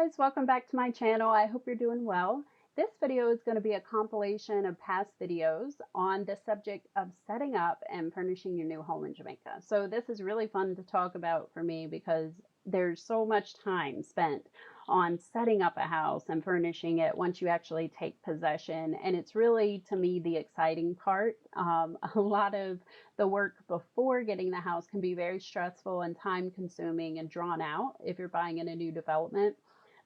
guys, welcome back to my channel. I hope you're doing well. This video is going to be a compilation of past videos on the subject of setting up and furnishing your new home in Jamaica. So this is really fun to talk about for me because there's so much time spent on setting up a house and furnishing it once you actually take possession. And it's really, to me, the exciting part. A lot of the work before getting the house can be very stressful and time consuming and drawn out if you're buying in a new development.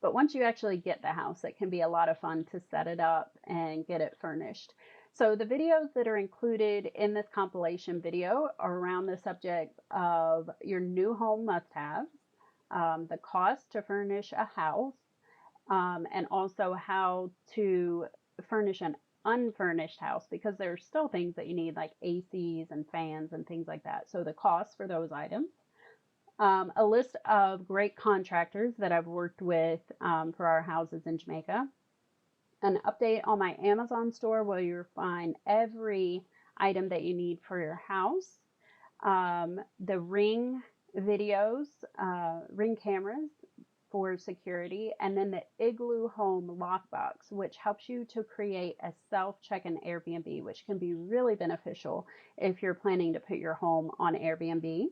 But once you actually get the house, it can be a lot of fun to set it up and get it furnished. So the videos that are included in this compilation video are around the subject of your new home must-haves, the cost to furnish a house, and also how to furnish an unfurnished house, because there are still things that you need like ACs and fans and things like that. So the cost for those items. A list of great contractors that I've worked with for our houses in Jamaica. An update on my Amazon store where you'll find every item that you need for your house. The Ring videos, Ring cameras for security, and then the Igloohome Lockbox, which helps you to create a self-check-in Airbnb, which can be really beneficial if you're planning to put your home on Airbnb.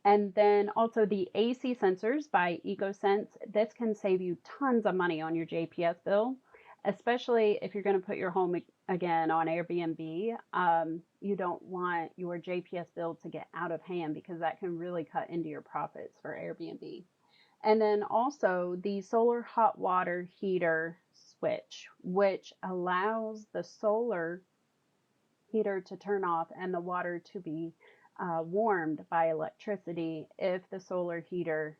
And then also the AC sensors by Ecosense. This can save you tons of money on your JPS bill, especially if you're going to put your home again on Airbnb. You don't want your JPS bill to get out of hand because that can really cut into your profits for Airbnb. And then also the solar hot water heater switch, which allows the solar heater to turn off and the water to be warmed by electricity if the solar heater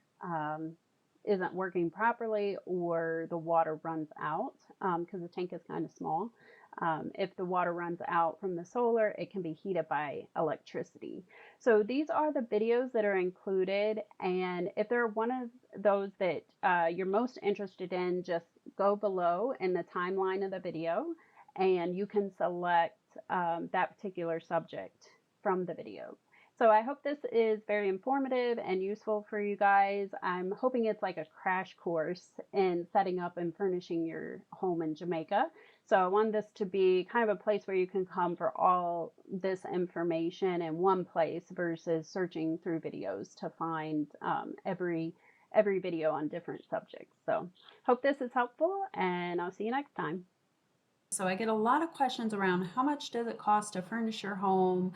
isn't working properly or the water runs out, because the tank is kind of small. If the water runs out from the solar, it can be heated by electricity. So these are the videos that are included, and if they're one of those that you're most interested in, just go below in the timeline of the video and you can select that particular subject from the video. So I hope this is very informative and useful for you guys. I'm hoping it's like a crash course in setting up and furnishing your home in Jamaica. So I want this to be kind of a place where you can come for all this information in one place versus searching through videos to find every video on different subjects. So hope this is helpful, and I'll see you next time. So I get a lot of questions around how much does it cost to furnish your home,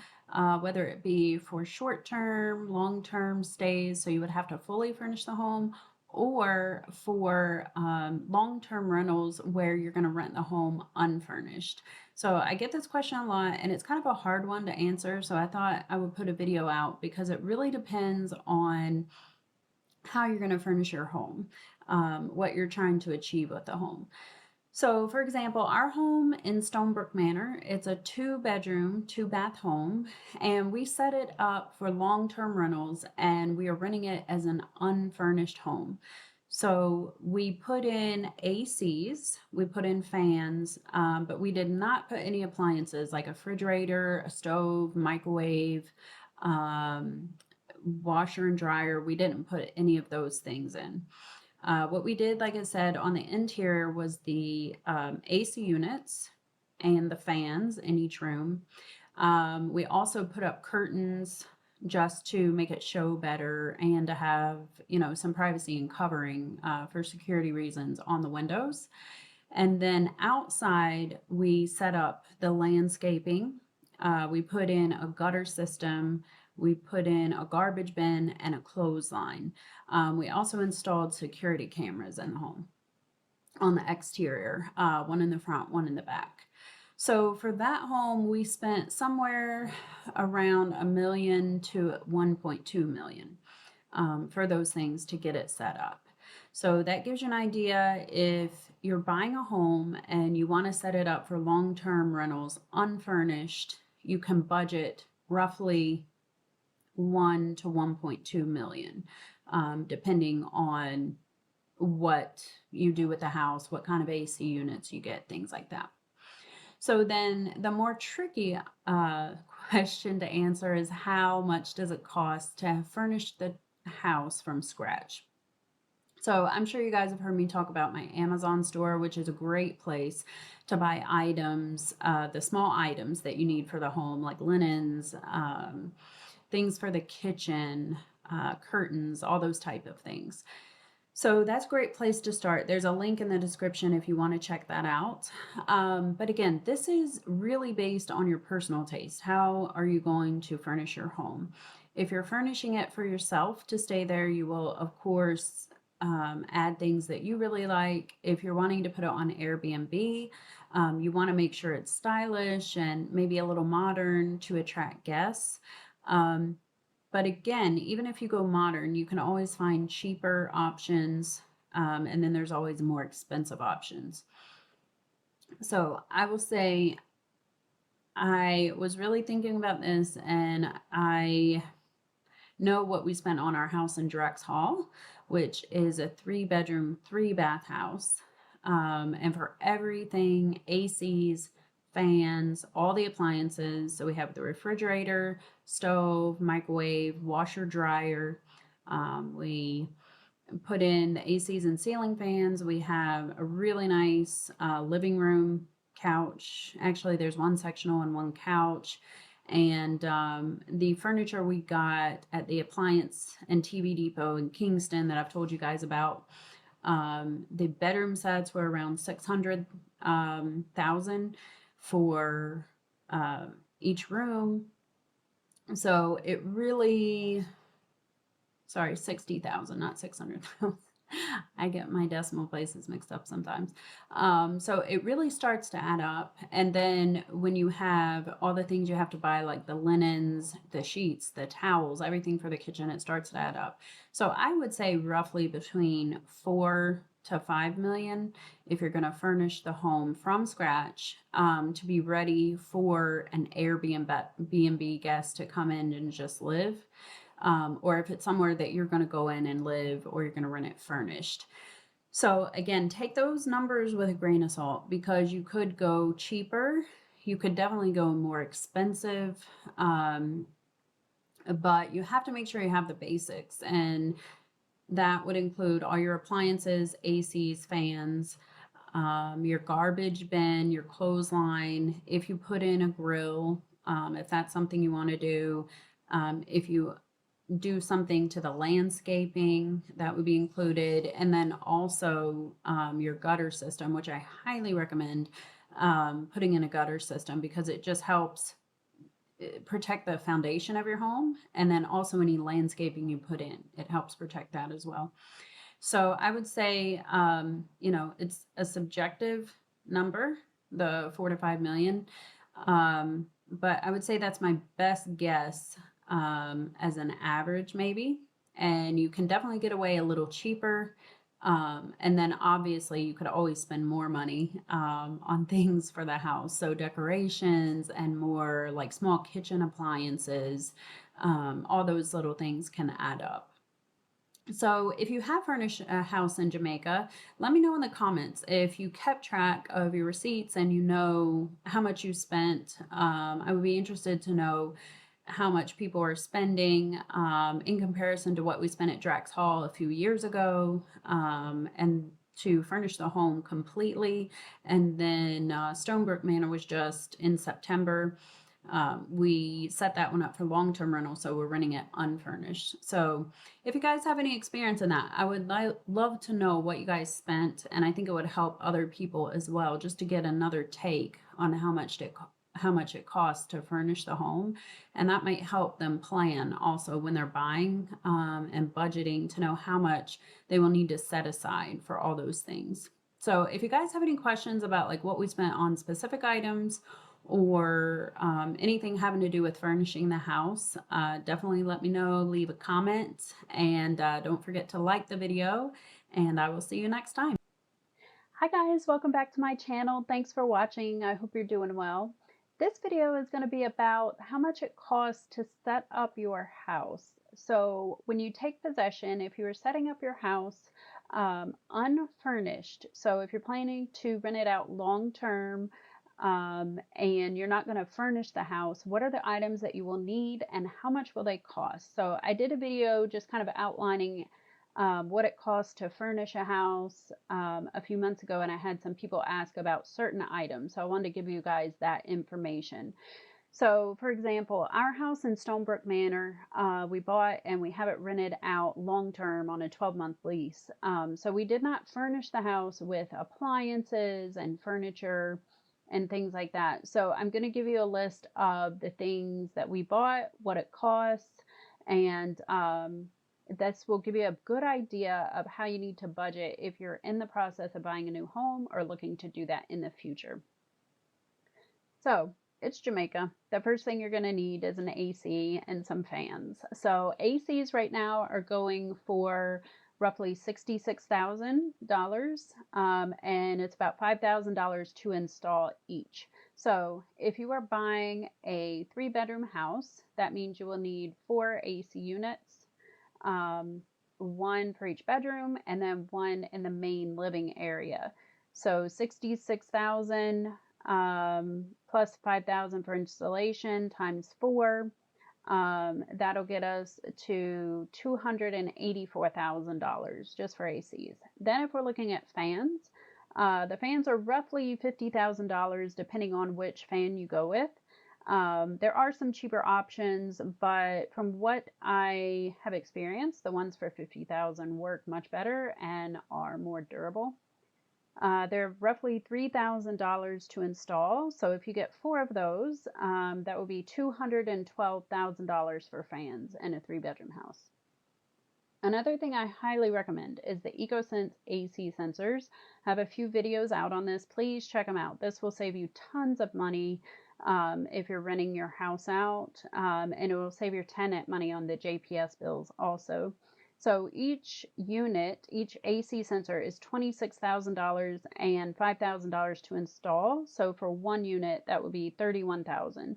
whether it be for short-term, long-term stays, so you would have to fully furnish the home, or for long-term rentals where you're going to rent the home unfurnished. So I get this question a lot, and it's kind of a hard one to answer, so I thought I would put a video out because it really depends on how you're going to furnish your home, what you're trying to achieve with the home. So, for example, our home in Stonebrook Manor, it's a 2-bedroom, 2-bath home, and we set it up for long-term rentals, and we are renting it as an unfurnished home. So we put in ACs, we put in fans, but we did not put any appliances like a refrigerator, a stove, microwave, washer and dryer. We didn't put any of those things in. What we did, like I said, on the interior was the AC units and the fans in each room. We also put up curtains just to make it show better and to have, some privacy and covering for security reasons on the windows. And then outside, we set up the landscaping. We put in a gutter system. We put in a garbage bin and a clothesline. We also installed security cameras in the home on the exterior, one in the front, one in the back. So for that home, we spent somewhere around $1 million to $1.2 million for those things to get it set up. So that gives you an idea. If you're buying a home and you want to set it up for long-term rentals unfurnished, you can budget roughly $1 to $1.2 million, depending on what you do with the house, what kind of AC units you get, things like that. So then the more tricky question to answer is, how much does it cost to furnish the house from scratch? So I'm sure you guys have heard me talk about my Amazon store, which is a great place to buy items, the small items that you need for the home, like linens, things for the kitchen, curtains, all those type of things. So that's a great place to start. There's a link in the description if you want to check that out. But again, this is really based on your personal taste. How are you going to furnish your home? If you're furnishing it for yourself to stay there, you will, of course, add things that you really like. If you're wanting to put it on Airbnb, you want to make sure it's stylish and maybe a little modern to attract guests. But again, even if you go modern, you can always find cheaper options, and then there's always more expensive options. So I will say I was really thinking about this, and I know what we spent on our house in Drex Hall, which is a 3-bedroom, 3-bath house. And for everything, ACs, fans, all the appliances. So we have the refrigerator, stove, microwave, washer, dryer. We put in the ACs and ceiling fans. We have a really nice living room couch. Actually, there's one sectional and one couch. And the furniture we got at the Appliance and TV Depot in Kingston that I've told you guys about, the bedroom sets were around 600,000 for each room. So it really, sorry, 60,000, not 600,000. I get my decimal places mixed up sometimes. So it really starts to add up. And then when you have all the things you have to buy, like the linens, the sheets, the towels, everything for the kitchen, it starts to add up. So I would say roughly between 4 to 5 million if you're going to furnish the home from scratch, to be ready for an Airbnb guest to come in and just live. Or if it's somewhere that you're going to go in and live, or you're going to rent it furnished. So again, take those numbers with a grain of salt, because you could go cheaper. You could definitely go more expensive. But you have to make sure you have the basics, and that would include all your appliances, ACs, fans, your garbage bin, your clothesline, if you put in a grill, if that's something you want to do. If you do something to the landscaping, that would be included. And then also your gutter system, which I highly recommend putting in a gutter system, because it just helps protect the foundation of your home. And then also any landscaping you put in, it helps protect that as well. So I would say, it's a subjective number, the 4 to 5 million. But I would say that's my best guess, as an average maybe. And you can definitely get away a little cheaper. And then obviously you could always spend more money on things for the house. So decorations and more like small kitchen appliances, all those little things can add up. So if you have furnished a house in Jamaica, let me know in the comments if you kept track of your receipts and you know how much you spent. I would be interested to know how much people are spending in comparison to what we spent at Drax Hall a few years ago, and to furnish the home completely. And then Stonebrook Manor was just in September. We set that one up for long-term rental, so we're renting it unfurnished. So if you guys have any experience in that, I would love to know what you guys spent, and I think it would help other people as well, just to get another take on how much it costs to furnish the home. And that might help them plan also when they're buying, and budgeting, to know how much they will need to set aside for all those things. So if you guys have any questions about like what we spent on specific items, or anything having to do with furnishing the house, definitely let me know. Leave a comment, and don't forget to like the video, and I will see you next time. Hi guys, welcome back to my channel. Thanks for watching. I hope you're doing well. This video is going to be about how much it costs to set up your house. So when you take possession, if you are setting up your house unfurnished, so if you're planning to rent it out long term, and you're not going to furnish the house, what are the items that you will need and how much will they cost? So I did a video just kind of outlining what it costs to furnish a house a few months ago, and I had some people ask about certain items. So I wanted to give you guys that information. So, for example, our house in Stonebrook Manor, we bought and we have it rented out long term on a 12-month lease. So, we did not furnish the house with appliances and furniture and things like that. So, I'm going to give you a list of the things that we bought, what it costs, and this will give you a good idea of how you need to budget if you're in the process of buying a new home or looking to do that in the future. So, it's Jamaica. The first thing you're going to need is an AC and some fans. So, ACs right now are going for roughly $66,000, and it's about $5,000 to install each. So, if you are buying a 3-bedroom house, that means you will need 4 AC units, one for each bedroom, and then one in the main living area. So 66,000 plus 5,000 for installation times 4. That'll get us to $284,000 just for ACs. Then if we're looking at fans, the fans are roughly $50,000 depending on which fan you go with. There are some cheaper options, but from what I have experienced, the ones for $50,000 work much better and are more durable. They're roughly $3,000 to install. So if you get 4 of those, that will be $212,000 for fans in a 3-bedroom house. Another thing I highly recommend is the Ecosense AC sensors. I have a few videos out on this. Please check them out. This will save you tons of money if you're renting your house out, and it will save your tenant money on the JPS bills also. So each unit, each AC sensor is $26,000 and $5,000 to install. So for one unit, that would be $31,000,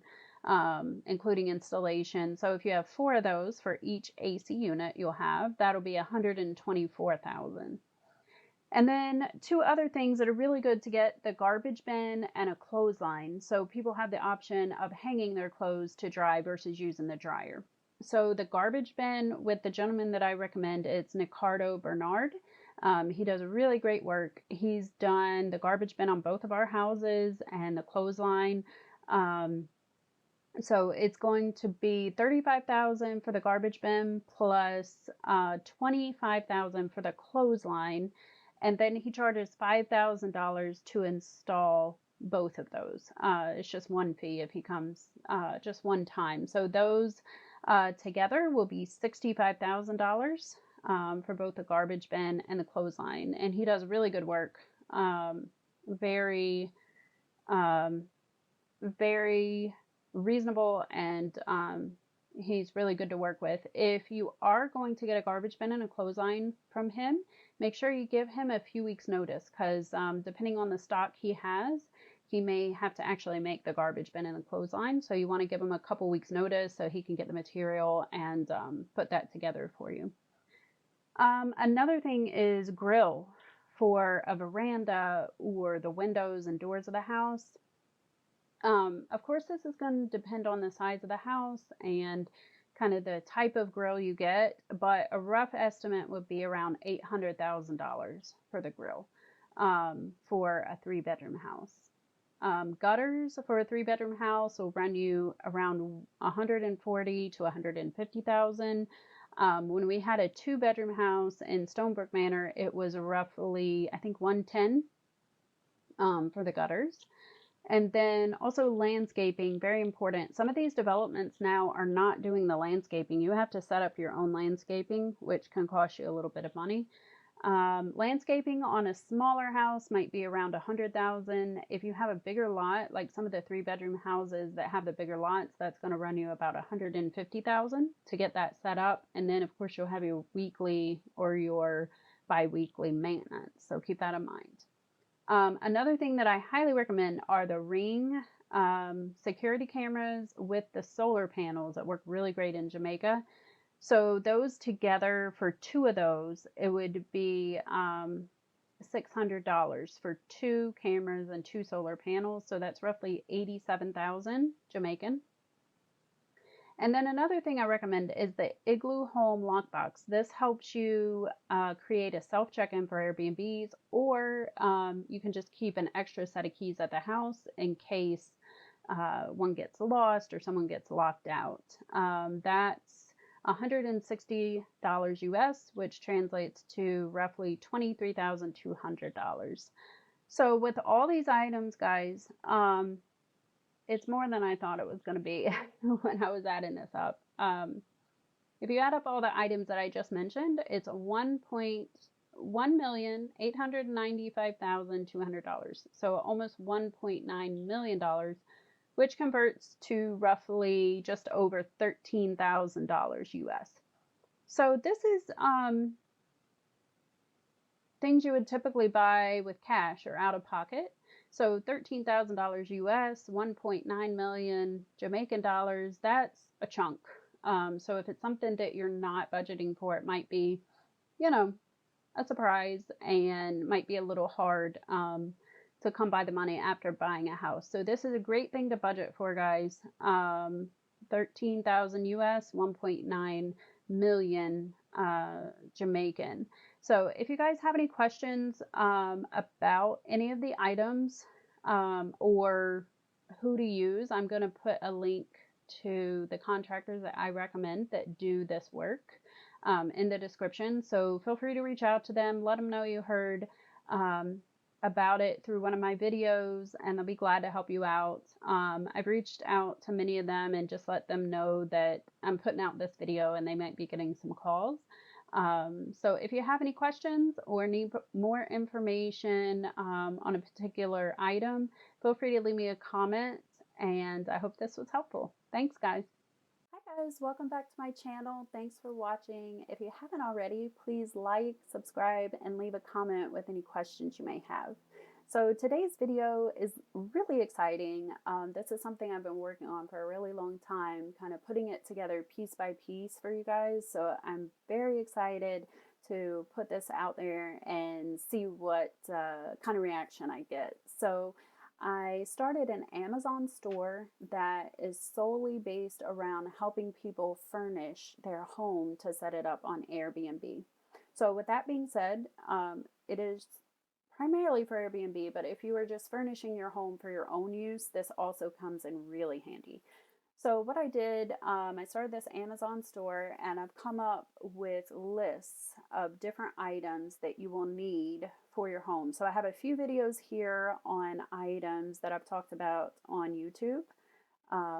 including installation. So if you have 4 of those for each AC unit you'll have, that'll be $124,000. And then 2 other things that are really good to get: the garbage bin and a clothesline. So people have the option of hanging their clothes to dry versus using the dryer. So the garbage bin with the gentleman that I recommend, it's Ricardo Bernard. He does really great work. He's done the garbage bin on both of our houses and the clothesline. So it's going to be $35,000 for the garbage bin plus $25,000 for the clothesline. And then he charges $5,000 to install both of those. It's just one fee if he comes just one time. So those together will be $65,000 for both the garbage bin and the clothesline. And he does really good work. Very, very reasonable, and he's really good to work with. If you are going to get a garbage bin and a clothesline from him, make sure you give him a few weeks notice, because depending on the stock he has, he may have to actually make the garbage bin and the clothesline. So you want to give him a couple weeks notice so he can get the material and put that together for you. Another thing is grill for a veranda or the windows and doors of the house. Of course, this is going to depend on the size of the house and kind of the type of grill you get, but a rough estimate would be around $800,000 for the grill for a 3-bedroom house. Gutters for a 3-bedroom house will run you around $140,000 to $150,000. When we had a 2-bedroom house in Stonebrook Manor, it was roughly, I think, $110,000 for the gutters. And then also landscaping, very important. Some of these developments now are not doing the landscaping. You have to set up your own landscaping, which can cost you a little bit of money. Landscaping on a smaller house might be around $100,000. If you have a bigger lot, like some of the 3-bedroom houses that have the bigger lots, that's going to run you about $150,000 to get that set up. And then of course you'll have your weekly or your bi-weekly maintenance. So keep that in mind. Another thing that I highly recommend are the Ring security cameras with the solar panels that work really great in Jamaica. So those together, for 2 of those, it would be $600 for 2 cameras and 2 solar panels. So that's roughly $87,000 Jamaican. And then another thing I recommend is the Igloohome Lockbox. This helps you create a self check-in for Airbnbs, or you can just keep an extra set of keys at the house in case one gets lost or someone gets locked out. That's $160 US, which translates to roughly $23,200. So with all these items, guys, it's more than I thought it was going to be when I was adding this up. If you add up all the items that I just mentioned, it's $1,895,200. So almost $1.9 million, which converts to roughly just over $13,000 US. So this is things you would typically buy with cash or out of pocket. So $13,000 US, 1.9 million Jamaican dollars, that's a chunk. So if it's something that you're not budgeting for, it might be, a surprise and might be a little hard to come by the money after buying a house. So this is a great thing to budget for, guys. 13,000 US, 1.9 million Jamaican. So if you guys have any questions about any of the items or who to use, I'm going to put a link to the contractors that I recommend that do this work in the description. So feel free to reach out to them, let them know you heard about it through one of my videos, and they'll be glad to help you out. I've reached out to many of them and just let them know that I'm putting out this video and they might be getting some calls. So if you have any questions or need more information on a particular item, feel free to leave me a comment, and I hope this was helpful. Thanks, guys. Hi guys, welcome back to my channel. Thanks for watching. If you haven't already, please like, subscribe, and leave a comment with any questions you may have. So today's video is really exciting. This is something I've been working on for a really long time, kind of putting it together piece by piece for you guys. So I'm very excited to put this out there and see what kind of reaction I get. So I started an Amazon store that is solely based around helping people furnish their home to set it up on Airbnb. So with that being said, it is primarily for Airbnb, but if you are just furnishing your home for your own use, this also comes in really handy. So what I did, I started this Amazon store, and I've come up with lists of different items that you will need for your home. So I have a few videos here on items that I've talked about on YouTube,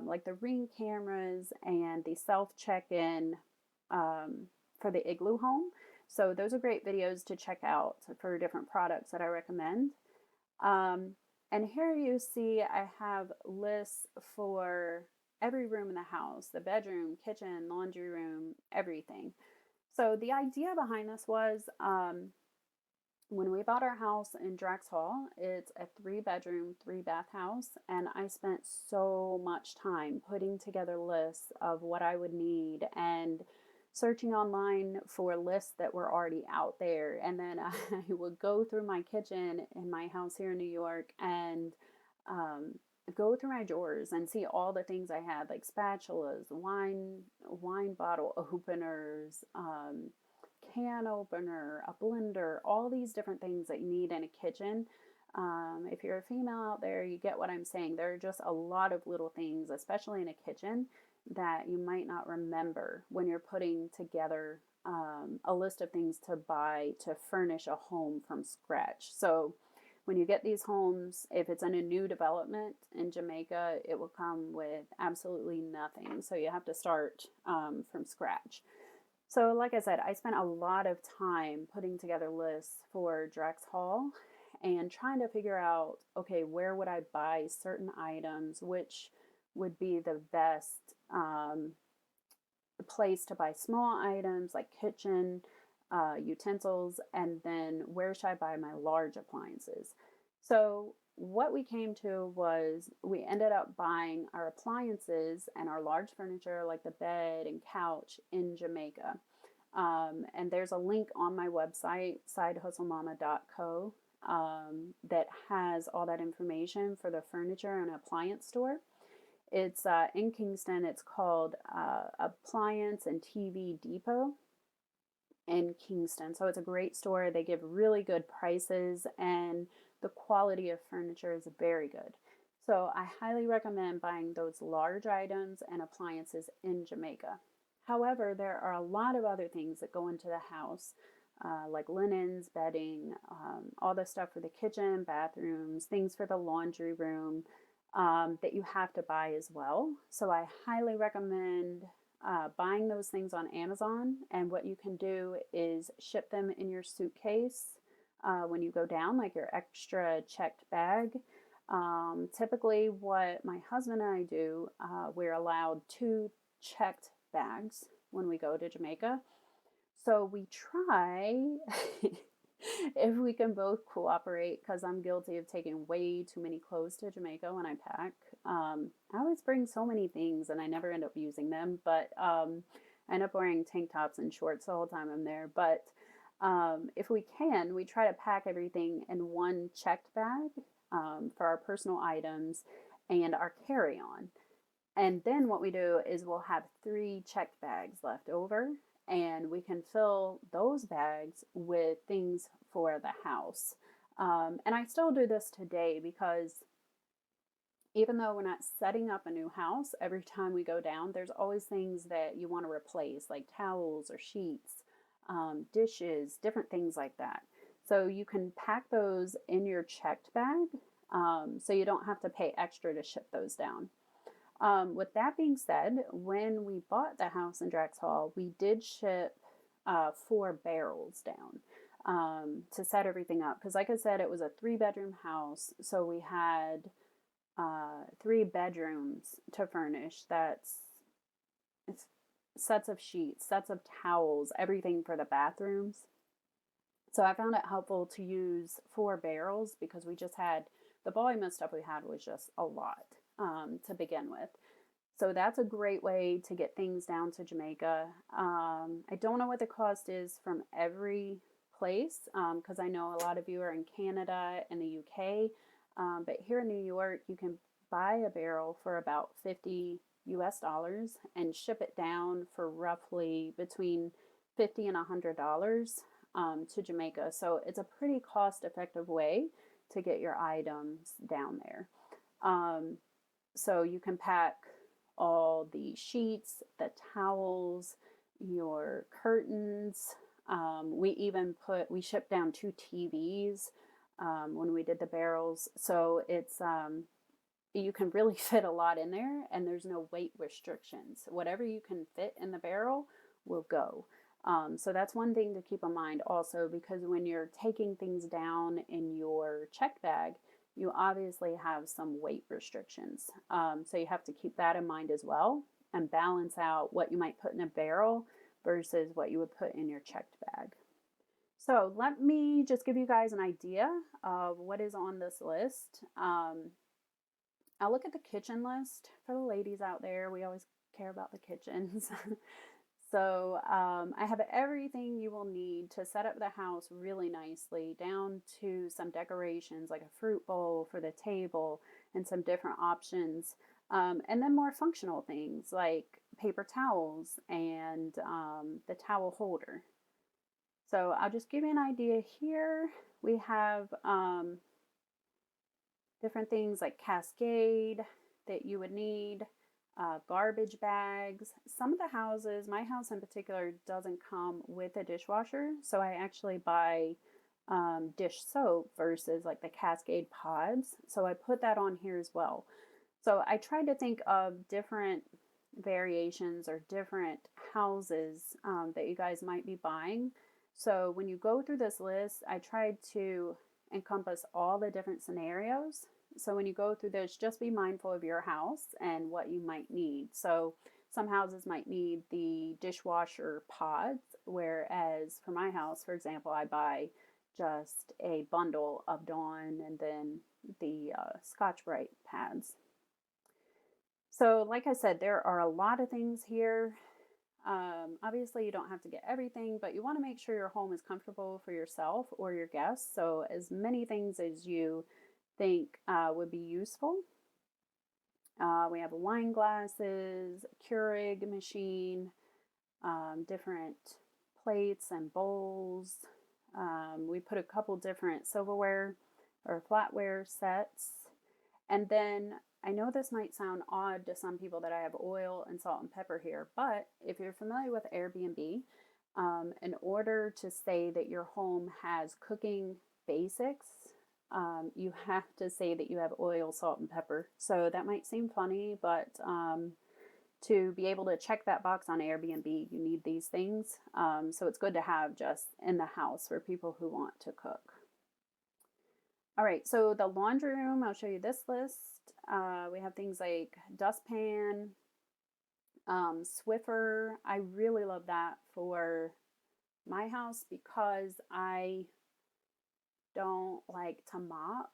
like the Ring cameras and the self check-in for the Igloohome. So those are great videos to check out for different products that I recommend. And here you see I have lists for every room in the house, the bedroom, kitchen, laundry room, everything. So the idea behind this was when we bought our house in Drexel, it's a 3-bedroom, 3-bath house, and I spent so much time putting together lists of what I would need and searching online for lists that were already out there. And then I would go through my kitchen in my house here in New York and go through my drawers and see all the things I had, like spatulas, wine bottle openers, can opener, a blender, all these different things that you need in a kitchen. If you're a female out there, you get what I'm saying. There are just a lot of little things, especially in a kitchen, that you might not remember when you're putting together a list of things to buy to furnish a home from scratch. So when you get these homes, if it's in a new development in Jamaica, it will come with absolutely nothing. So you have to start from scratch. So like I said, I spent a lot of time putting together lists for Drexel and trying to figure out, okay, where would I buy certain items, which would be the best place to buy small items like kitchen utensils, and then where should I buy my large appliances. So what we came to was we ended up buying our appliances and our large furniture like the bed and couch in Jamaica. And there's a link on my website, sidehustlemama.co, that has all that information for the furniture and appliance store. It's in Kingston. It's called Appliance and TV Depot in Kingston. So it's a great store. They give really good prices, and the quality of furniture is very good. So I highly recommend buying those large items and appliances in Jamaica. However, there are a lot of other things that go into the house, like linens, bedding, all the stuff for the kitchen, bathrooms, things for the laundry room, that you have to buy as well. So I highly recommend buying those things on Amazon. And what you can do is ship them in your suitcase when you go down, like your extra checked bag. Typically, what my husband and I do, we're allowed 2 checked bags when we go to Jamaica. So we try if we can both cooperate, because I'm guilty of taking way too many clothes to Jamaica when I pack. I always bring so many things and I never end up using them, but I end up wearing tank tops and shorts the whole time I'm there. But if we can, we try to pack everything in one checked bag for our personal items and our carry on. And then what we do is we'll have 3 checked bags left over, and we can fill those bags with things for the house. And I still do this today because even though we're not setting up a new house, every time we go down, there's always things that you want to replace, like towels or sheets, dishes, different things like that. So you can pack those in your checked bag, so you don't have to pay extra to ship those down. With that being said, when we bought the house in Drax Hall, we did ship 4 barrels down to set everything up. Because, like I said, it was a 3-bedroom house, so we had 3 bedrooms to furnish. It's sets of sheets, sets of towels, everything for the bathrooms. So I found it helpful to use 4 barrels because we just had the volume of stuff we had was just a lot to begin with. So that's a great way to get things down to Jamaica. I don't know what the cost is from every place because I know a lot of you are in Canada and the UK. But here in New York, you can buy a barrel for about $50 and ship it down for roughly between $50 and $100 to Jamaica. So it's a pretty cost-effective way to get your items down there. So you can pack all the sheets, the towels, your curtains. We shipped down 2 TVs when we did the barrels. So it's you can really fit a lot in there, and there's no weight restrictions. Whatever you can fit in the barrel will go. So that's one thing to keep in mind also, because when you're taking things down in your check bag, you obviously have some weight restrictions. So you have to keep that in mind as well and balance out what you might put in a barrel versus what you would put in your checked bag. So let me just give you guys an idea of what is on this list. I'll look at the kitchen list for the ladies out there. We always care about the kitchens. So I have everything you will need to set up the house really nicely, down to some decorations like a fruit bowl for the table and some different options. And then more functional things like paper towels and the towel holder. So I'll just give you an idea here. We have different things like Cascade that you would need. Garbage bags. Some of the houses, my house in particular, doesn't come with a dishwasher, so I actually buy dish soap versus like the Cascade pods. So I put that on here as well. So I tried to think of different variations or different houses that you guys might be buying. So when you go through this list, I tried to encompass all the different scenarios. So when you go through this, just be mindful of your house and what you might need. So some houses might need the dishwasher pods, whereas for my house, for example, I buy just a bundle of Dawn and then the Scotch-Brite pads. So like I said, there are a lot of things here. Obviously, you don't have to get everything, but you want to make sure your home is comfortable for yourself or your guests. So as many things as you think would be useful. We have wine glasses, Keurig machine, different plates and bowls. We put a couple different silverware or flatware sets. And then I know this might sound odd to some people that I have oil and salt and pepper here, but if you're familiar with Airbnb, in order to say that your home has cooking basics, you have to say that you have oil, salt, and pepper. So that might seem funny, but to be able to check that box on Airbnb, you need these things. So it's good to have just in the house for people who want to cook. All right, so the laundry room, I'll show you this list. We have things like dustpan, Swiffer. I really love that for my house because I don't like to mop.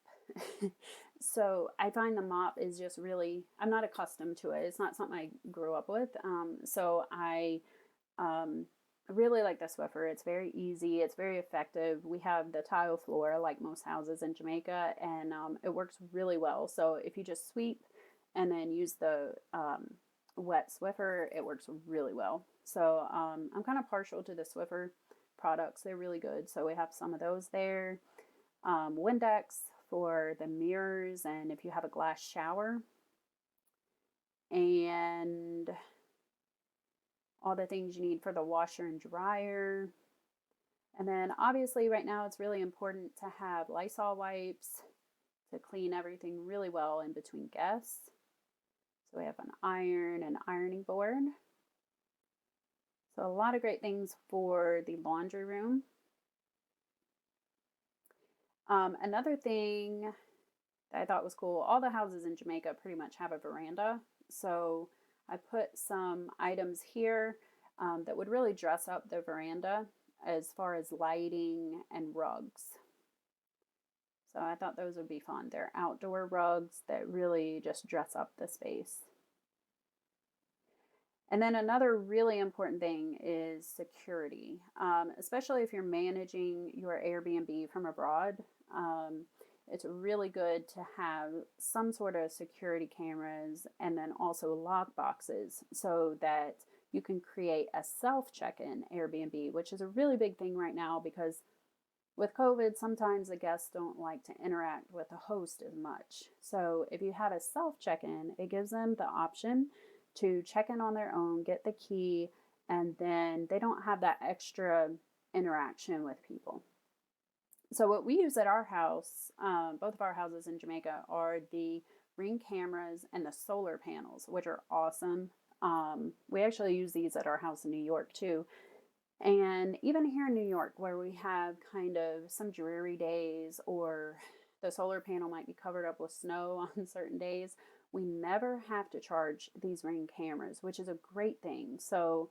So I find the mop is just really, I'm not accustomed to it. It's not something I grew up with. So I really like the Swiffer. It's very easy. It's very effective. We have the tile floor like most houses in Jamaica, and it works really well. So if you just sweep and then use the wet Swiffer, it works really well. So I'm kind of partial to the Swiffer products. They're really good. So we have some of those there. Windex for the mirrors and if you have a glass shower. And all the things you need for the washer and dryer. And then obviously right now it's really important to have Lysol wipes to clean everything really well in between guests. So we have an iron and ironing board. So a lot of great things for the laundry room. Another thing that I thought was cool, all the houses in Jamaica pretty much have a veranda. So I put some items here that would really dress up the veranda as far as lighting and rugs. So I thought those would be fun. They're outdoor rugs that really just dress up the space. And then another really important thing is security, especially if you're managing your Airbnb from abroad. It's really good to have some sort of security cameras and then also lock boxes so that you can create a self-check-in Airbnb, which is a really big thing right now because with COVID, sometimes the guests don't like to interact with the host as much. So if you have a self-check-in, it gives them the option to check in on their own, get the key, and then they don't have that extra interaction with people. So what we use at our house, both of our houses in Jamaica, are the Ring cameras and the solar panels, which are awesome. We actually use these at our house in New York too. And even here in New York, where we have kind of some dreary days or the solar panel might be covered up with snow on certain days, we never have to charge these Ring cameras, which is a great thing. So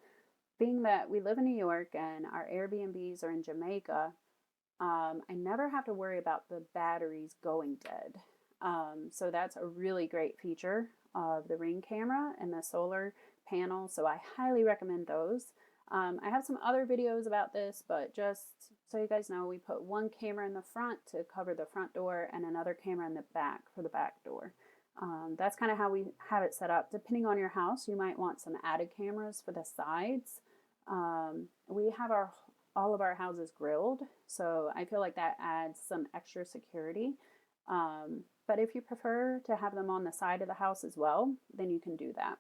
being that we live in New York and our Airbnbs are in Jamaica, I never have to worry about the batteries going dead. So that's a really great feature of the Ring camera and the solar panel. So I highly recommend those. I have some other videos about this, but just so you guys know, we put one camera in the front to cover the front door and another camera in the back for the back door. That's kind of how we have it set up. Depending on your house, you might want some added cameras for the sides. We have all of our houses grilled, so I feel like that adds some extra security. But if you prefer to have them on the side of the house as well, then you can do that.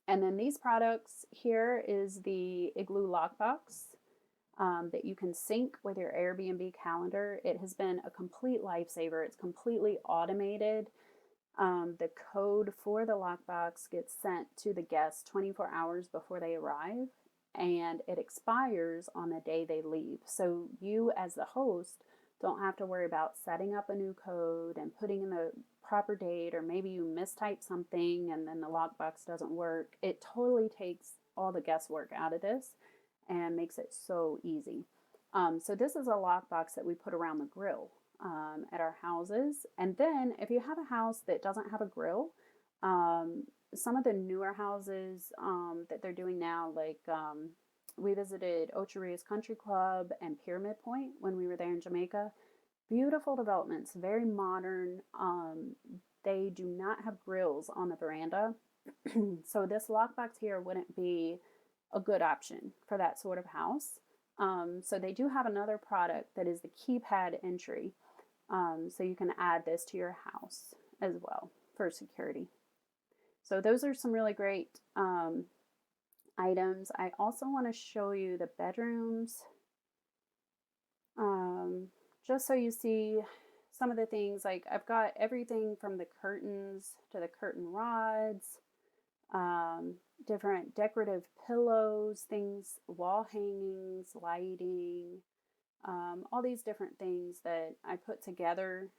And then these products, here is the Igloo Lockbox that you can sync with your Airbnb calendar. It has been a complete lifesaver. It's completely automated. The code for the lockbox gets sent to the guests 24 hours before they arrive, and it expires on the day they leave. So you as the host don't have to worry about setting up a new code and putting in the proper date, or maybe you mistype something and then the lockbox doesn't work. It totally takes all the guesswork out of this and makes it so easy. So this is a lockbox that we put around the grill at our houses. And then if you have a house that doesn't have a grill, some of the newer houses that they're doing now, like we visited Ocheria's Country Club and Pyramid Point when we were there in Jamaica. Beautiful developments, very modern, they do not have grills on the veranda. So this lockbox here wouldn't be a good option for that sort of house. So they do have another product that is the keypad entry. So you can add this to your house as well for security. So those are some really great items. I also want to show you the bedrooms, just so you see some of the things. Like I've got everything from the curtains to the curtain rods, different decorative pillows, things, wall hangings, lighting, all these different things that I put together.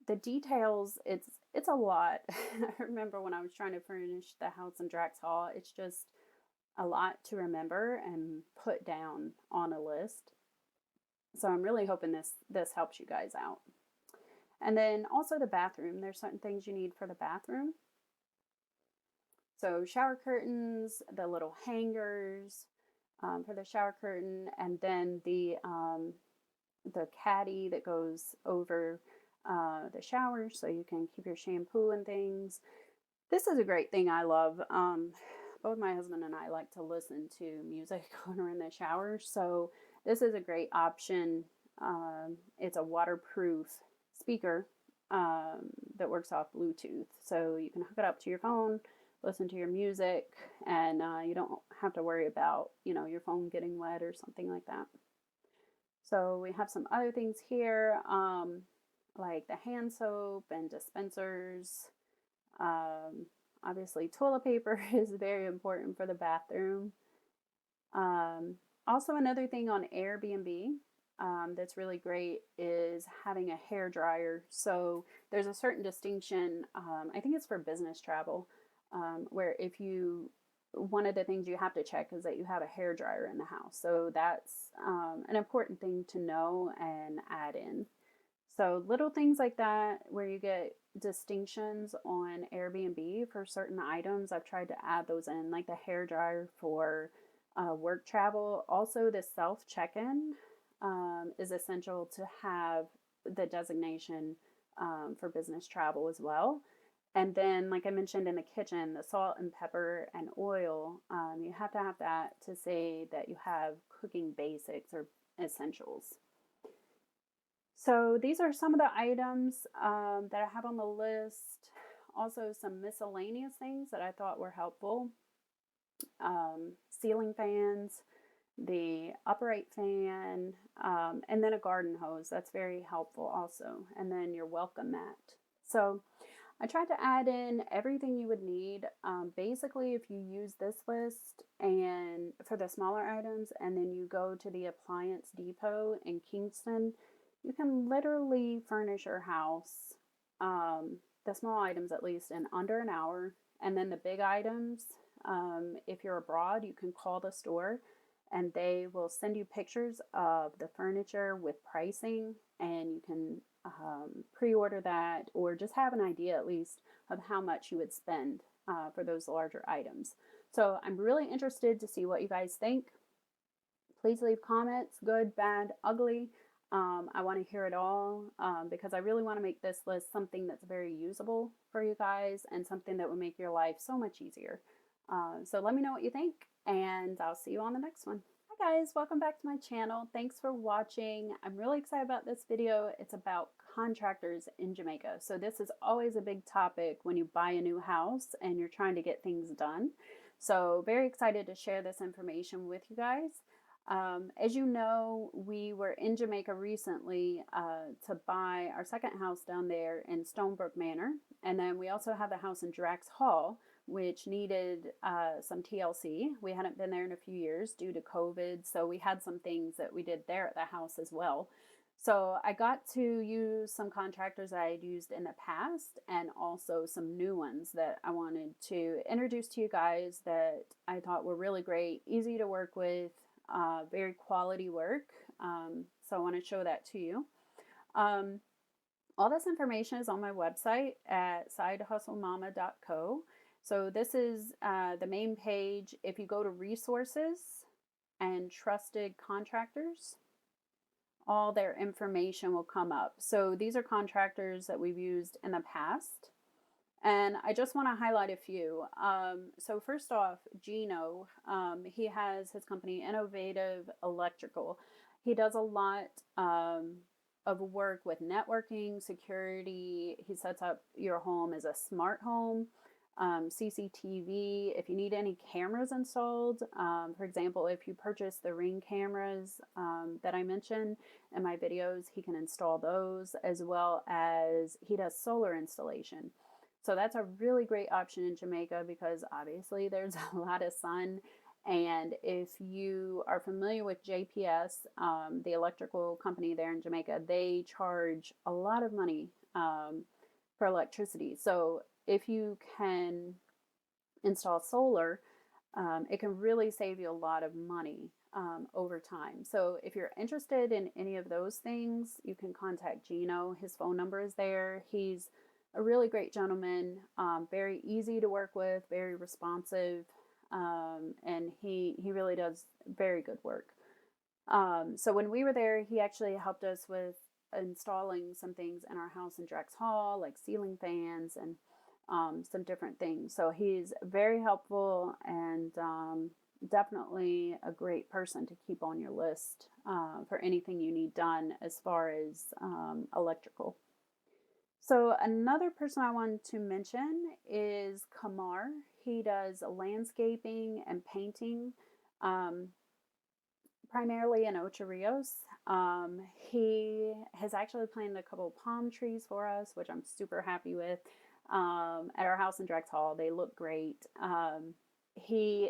The details, it's a lot. I remember when I was trying to furnish the house in Drax Hall, it's just a lot to remember and put down on a list. So I'm really hoping this helps you guys out. And then also the bathroom. There's certain things you need for the bathroom. So shower curtains, the little hangers for the shower curtain, and then the caddy that goes over the shower so you can keep your shampoo and things. This is a great thing I love. Both my husband and I like to listen to music when we're in the shower, so this is a great option. It's a waterproof speaker that works off Bluetooth, so you can hook it up to your phone, listen to your music, and you don't have to worry about, your phone getting wet or something like that. So we have some other things here, like the hand soap and dispensers. Obviously, toilet paper is very important for the bathroom. Also, another thing on Airbnb that's really great is having a hair dryer. So there's a certain distinction, I think it's for business travel, where one of the things you have to check is that you have a hair dryer in the house. So that's an important thing to know and add in. So little things like that where you get distinctions on Airbnb for certain items, I've tried to add those in, like the hair dryer for work travel. Also, the self check-in is essential to have the designation for business travel as well. And then, like I mentioned in the kitchen, the salt and pepper and oil, you have to have that to say that you have cooking basics or essentials. So these are some of the items that I have on the list. Also some miscellaneous things that I thought were helpful. Ceiling fans, the upright fan, and then a garden hose. That's very helpful also. And then your welcome mat. So I tried to add in everything you would need. Basically, if you use this list and for the smaller items, and then you go to the Appliance Depot in Kingston, you can literally furnish your house, the small items at least, in under an hour. And then the big items, if you're abroad, you can call the store and they will send you pictures of the furniture with pricing, and you can pre-order that or just have an idea at least of how much you would spend for those larger items. So I'm really interested to see what you guys think. Please leave comments, good, bad, ugly. I want to hear it all because I really want to make this list something that's very usable for you guys and something that will make your life so much easier. So let me know what you think, and I'll see you on the next one. Hi guys, welcome back to my channel. Thanks for watching. I'm really excited about this video. It's about contractors in Jamaica. So this is always a big topic when you buy a new house and you're trying to get things done. So very excited to share this information with you guys. As you know, we were in Jamaica recently to buy our second house down there in Stonebrook Manor. And then we also have the house in Drax Hall, which needed some TLC. We hadn't been there in a few years due to COVID, so we had some things that we did there at the house as well. So I got to use some contractors I had used in the past and also some new ones that I wanted to introduce to you guys that I thought were really great, easy to work with, very quality work. So I want to show that to you. All this information is on my website at sidehustlemama.co. So this is the main page. If you go to resources and trusted contractors, all their information will come up. So these are contractors that we've used in the past. And I just want to highlight a few. So first off, Gino, he has his company, Innovative Electrical. He does a lot of work with networking, security. He sets up your home as a smart home, CCTV. If you need any cameras installed, for example, if you purchase the Ring cameras that I mentioned in my videos, he can install those, as well as he does solar installation. So that's a really great option in Jamaica because obviously there's a lot of sun. And if you are familiar with JPS, the electrical company there in Jamaica, they charge a lot of money for electricity. So if you can install solar, it can really save you a lot of money over time. So if you're interested in any of those things, you can contact Gino. His phone number is there. He's a really great gentleman, very easy to work with, very responsive, and he really does very good work. So when we were there, he actually helped us with installing some things in our house in Drex Hall, like ceiling fans and some different things. So he's very helpful and definitely a great person to keep on your list for anything you need done as far as electrical. So another person I wanted to mention is Kamar. He does landscaping and painting, primarily in Ocho Rios. He has actually planted a couple palm trees for us, which I'm super happy with, at our house in Drex Hall. They look great. He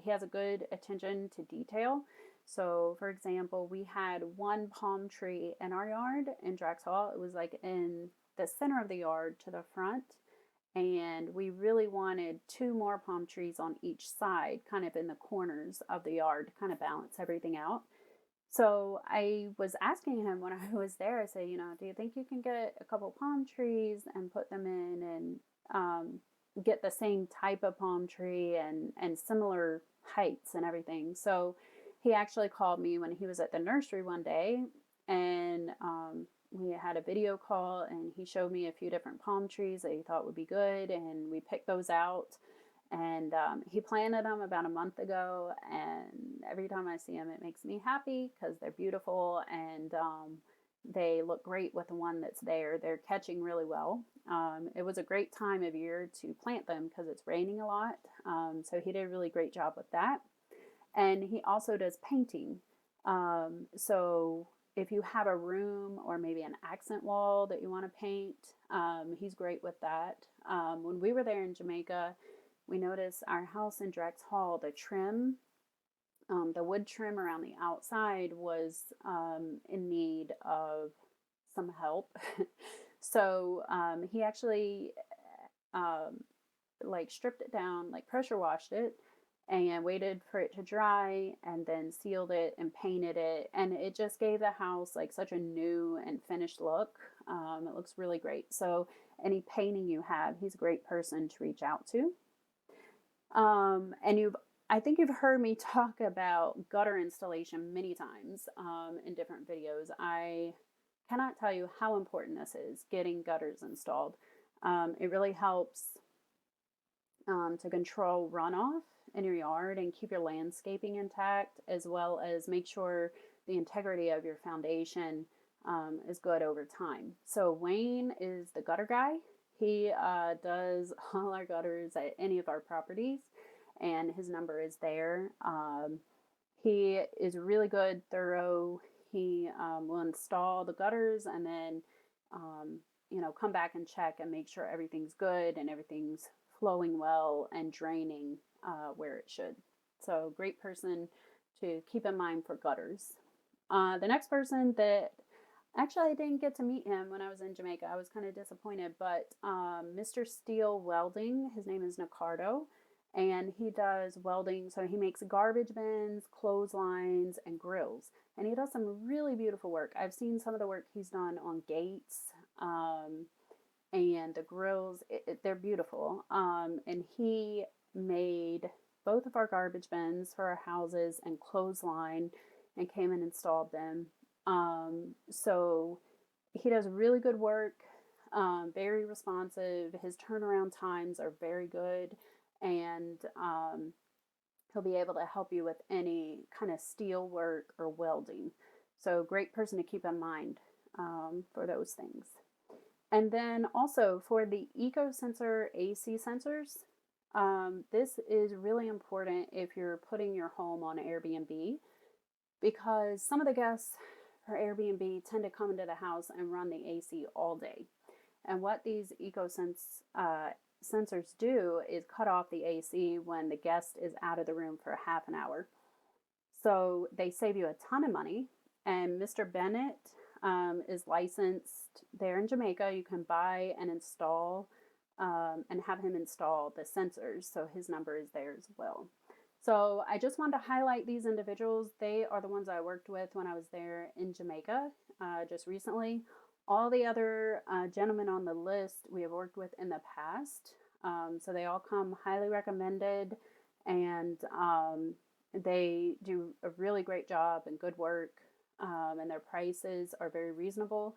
has a good attention to detail. So, for example, we had one palm tree in our yard in Drex Hall. It was like in the center of the yard to the front. And we really wanted two more palm trees on each side, kind of in the corners of the yard to kind of balance everything out. So I was asking him when I was there, I said, do you think you can get a couple palm trees and put them in and get the same type of palm tree and similar heights and everything? So he actually called me when he was at the nursery one day, and we had a video call, and he showed me a few different palm trees that he thought would be good, and we picked those out. And he planted them about a month ago, and every time I see them, it makes me happy because they're beautiful, and they look great with the one that's there. They're catching really well. It was a great time of year to plant them because it's raining a lot, so he did a really great job with that. And he also does painting. So if you have a room or maybe an accent wall that you want to paint, he's great with that. When we were there in Jamaica, we noticed our house in Drex Hall, the trim, the wood trim around the outside was in need of some help. So he actually stripped it down, like pressure washed it, and waited for it to dry and then sealed it and painted it, and it just gave the house like such a new and finished look. It looks really great. So any painting you have, he's a great person to reach out to. And I think you've heard me talk about gutter installation many times in different videos. I cannot tell you how important this is, getting gutters installed. It really helps to control runoff in your yard and keep your landscaping intact, as well as make sure the integrity of your foundation is good over time. So Wayne is the gutter guy. He does all our gutters at any of our properties, and his number is there. He is really good, thorough. He will install the gutters and then come back and check and make sure everything's good and everything's flowing well and draining where it should. So great person to keep in mind for gutters. The next person that actually I didn't get to meet him when I was in Jamaica. I was kind of disappointed, but Mr. Steel Welding, his name is Nicardo, and he does welding. So he makes garbage bins, clotheslines, and grills. And he does some really beautiful work. I've seen some of the work he's done on gates, and the grills, they're beautiful. And he made both of our garbage bins for our houses and clothesline and came and installed them. So he does really good work, very responsive. His turnaround times are very good, and he'll be able to help you with any kind of steel work or welding. So, great person to keep in mind for those things. And then also for the Ecosense AC sensors, this is really important if you're putting your home on Airbnb, because some of the guests for Airbnb tend to come into the house and run the AC all day. And what these Ecosense sensors do is cut off the AC when the guest is out of the room for half an hour. So they save you a ton of money. And Mr. Bennett is licensed there in Jamaica. You can buy and install and have him install the sensors. So his number is there as well. So I just wanted to highlight these individuals. They are the ones I worked with when I was there in Jamaica just recently. All the other gentlemen on the list we have worked with in the past. So they all come highly recommended, and they do a really great job and good work, and their prices are very reasonable.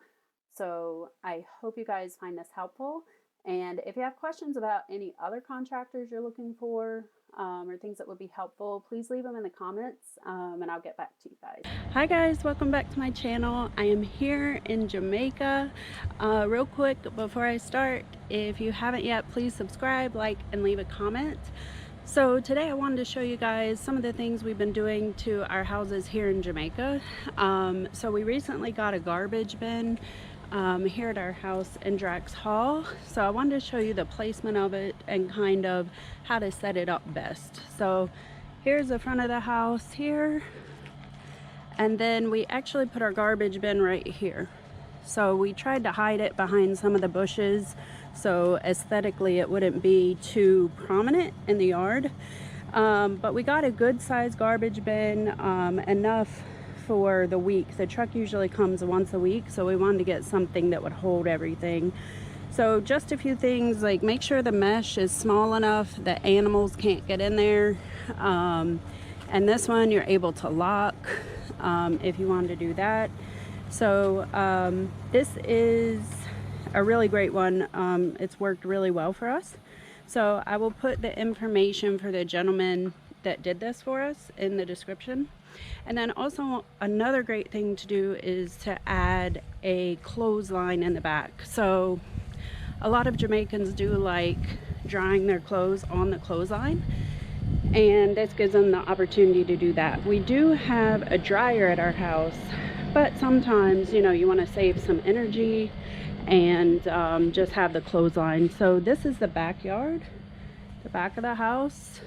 So I hope you guys find this helpful. And if you have questions about any other contractors you're looking for, or things that would be helpful, please leave them in the comments, and I'll get back to you guys. Hi guys, welcome back to my channel. I am here in Jamaica. Real quick before I start, if you haven't yet, please subscribe, like, and leave a comment. So today I wanted to show you guys some of the things we've been doing to our houses here in Jamaica. So we recently got a garbage bin here at our house in Drax Hall. So I wanted to show you the placement of it and kind of how to set it up best. So here's the front of the house here, and then we actually put our garbage bin right here. So we tried to hide it behind some of the bushes so aesthetically it wouldn't be too prominent in the yard, but we got a good sized garbage bin, enough for the week. The truck usually comes once a week, so we wanted to get something that would hold everything. So just a few things, like make sure the mesh is small enough that animals can't get in there, and this one you're able to lock if you wanted to do that. So this is a really great one. It's worked really well for us. So I will put the information for the gentleman that did this for us in the description. And then also another great thing to do is to add a clothesline in the back. So a lot of Jamaicans do like drying their clothes on the clothesline, and this gives them the opportunity to do that. We do have a dryer at our house, but sometimes, you know, you want to save some energy and just have the clothesline. So this is the backyard, the back of the house.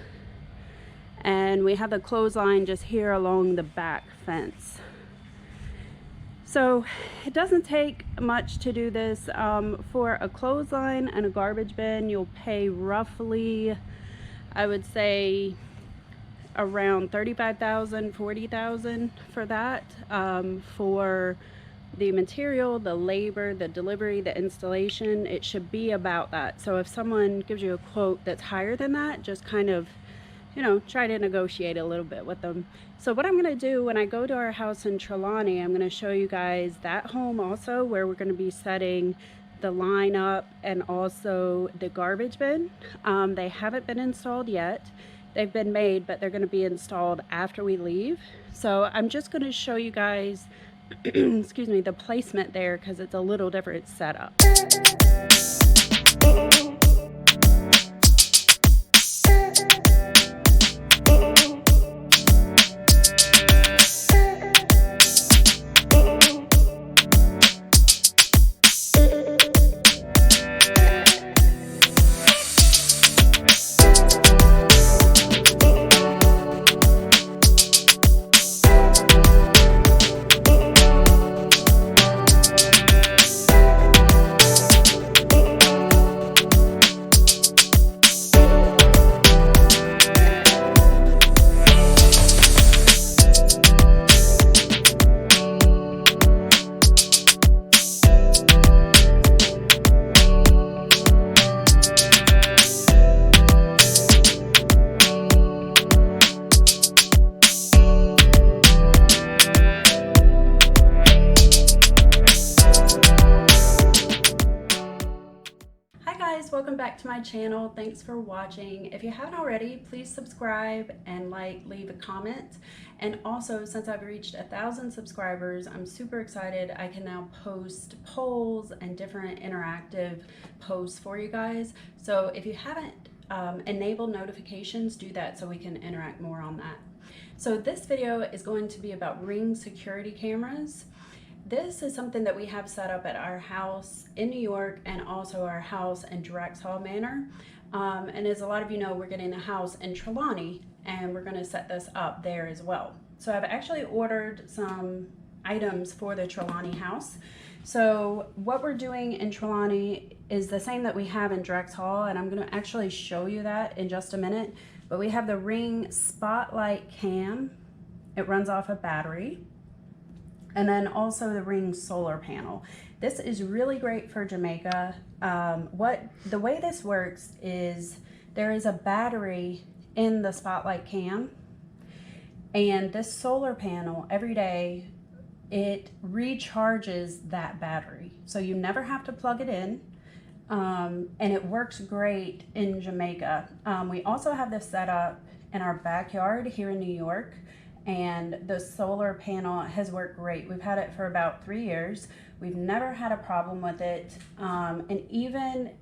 And we have the clothesline just here along the back fence. So it doesn't take much to do this. For a clothesline and a garbage bin, you'll pay roughly, I would say, around $35,000, $40,000 for that. For the material, the labor, the delivery, the installation, it should be about that. So if someone gives you a quote that's higher than that, just kind of, you know, try to negotiate a little bit with them. So what I'm going to do when I go to our house in Trelawney, I'm going to show you guys that home also, where we're going to be setting the line up and also the garbage bin. They haven't been installed yet. They've been made, but they're going to be installed after we leave. So I'm just going to show you guys excuse me, the placement there, because it's a little different setup. back to my channel. Thanks for watching. If you haven't already, please subscribe and leave a comment. And also, since I've reached 1,000 subscribers, I'm super excited. I can now post polls and different interactive posts for you guys. So if you haven't enabled notifications, do that so we can interact more on that. So this video is going to be about Ring security cameras. This is something that we have set up at our house in New York and also our house in Drexel Manor. And as a lot of you know, we're getting a house in Trelawney and we're going to set this up there as well. So I've actually ordered some items for the Trelawney house. So what we're doing in Trelawney is the same that we have in Drexel, and I'm going to actually show you that in just a minute. But we have the Ring Spotlight Cam. It runs off a battery. And then also the Ring solar panel. This is really great for Jamaica. The way this works is there is a battery in the Spotlight Cam, and this solar panel every day, it recharges that battery. So you never have to plug it in. And it works great in Jamaica. We also have this set up in our backyard here in New York, and the solar panel has worked great. We've had it for about 3 years. We've never had a problem with it. And even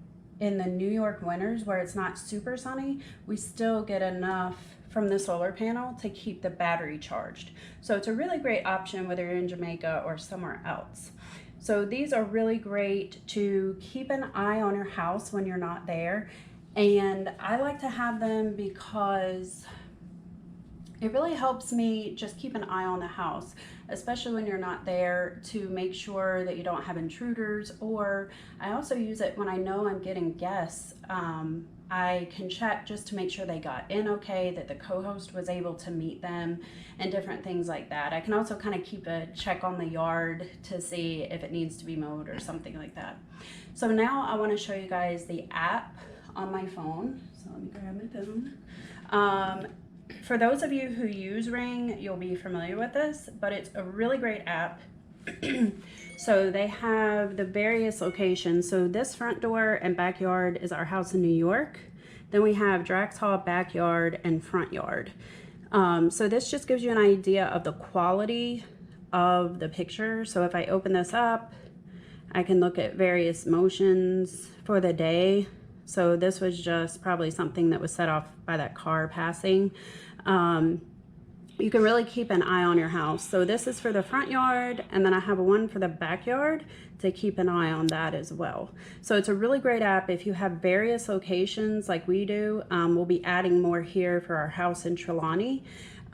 in the New York winters where it's not super sunny, we still get enough from the solar panel to keep the battery charged. So it's a really great option whether you're in Jamaica or somewhere else. So these are really great to keep an eye on your house when you're not there. And I like to have them because it really helps me just keep an eye on the house, especially when you're not there, to make sure that you don't have intruders. Or I also use it when I know I'm getting guests. I can check just to make sure they got in okay, that the co-host was able to meet them, and different things like that. I can also kind of keep a check on the yard to see if it needs to be mowed or something like that. So now I want to show you guys the app on my phone. So let me grab my phone. For those of you who use Ring, you'll be familiar with this, but it's a really great app. So they have the various locations. So this front door and backyard is our house in New York. Then we have Drexel backyard and front yard. So this just gives you an idea of the quality of the picture. So if I open this up, I can look at various motions for the day. So this was just probably something that was set off by that car passing. You can really keep an eye on your house. So this is for the front yard, and then I have one for the backyard to keep an eye on that as well. So it's a really great app if you have various locations like we do. We'll be adding more here for our house in Trelawney.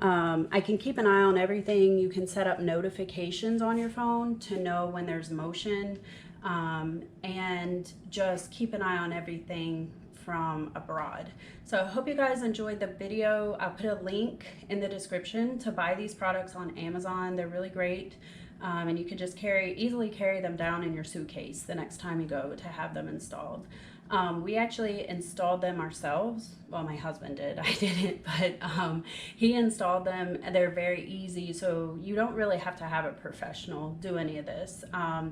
I can keep an eye on everything. You can set up notifications on your phone to know when there's motion, and just keep an eye on everything from abroad. So I hope you guys enjoyed the video. I'll put a link in the description to buy these products on Amazon. They're really great. And you can just easily carry them down in your suitcase the next time you go to have them installed. We actually installed them ourselves. Well, my husband did, I didn't, but he installed them. They're very easy, so you don't really have to have a professional do any of this.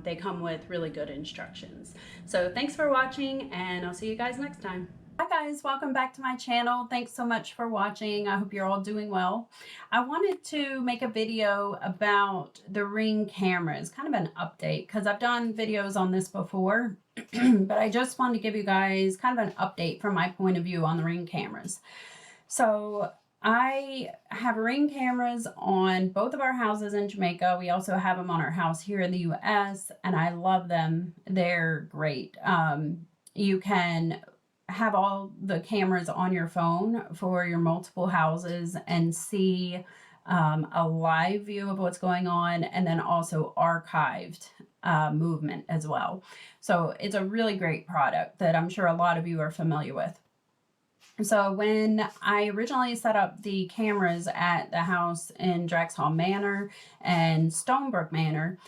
They come with really good instructions. So thanks for watching, and I'll see you guys next time. Hi guys, welcome back to my channel. Thanks so much for watching. I hope you're all doing well. I wanted to make a video about the Ring cameras, kind of an update, because I've done videos on this before, but I just wanted to give you guys kind of an update from my point of view on the Ring cameras. So I have Ring cameras on both of our houses in Jamaica. We also have them on our house here in the US, and I love them. They're great. You can have all the cameras on your phone for your multiple houses and see a live view of what's going on, and then also archived movement as well. So it's a really great product that I'm sure a lot of you are familiar with. So when I originally set up the cameras at the house in Drexel Manor and Stonebrook Manor,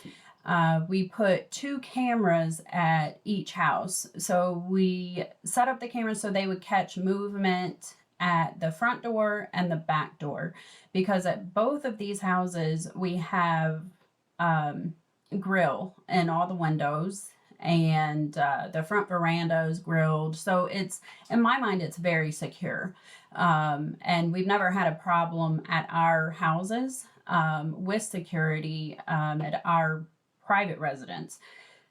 we put 2 cameras at each house. So we set up the cameras so they would catch movement at the front door and the back door, because at both of these houses we have grill in all the windows, and the front veranda is grilled. So it's, in my mind, it's very secure. And we've never had a problem at our houses with security at our private residence.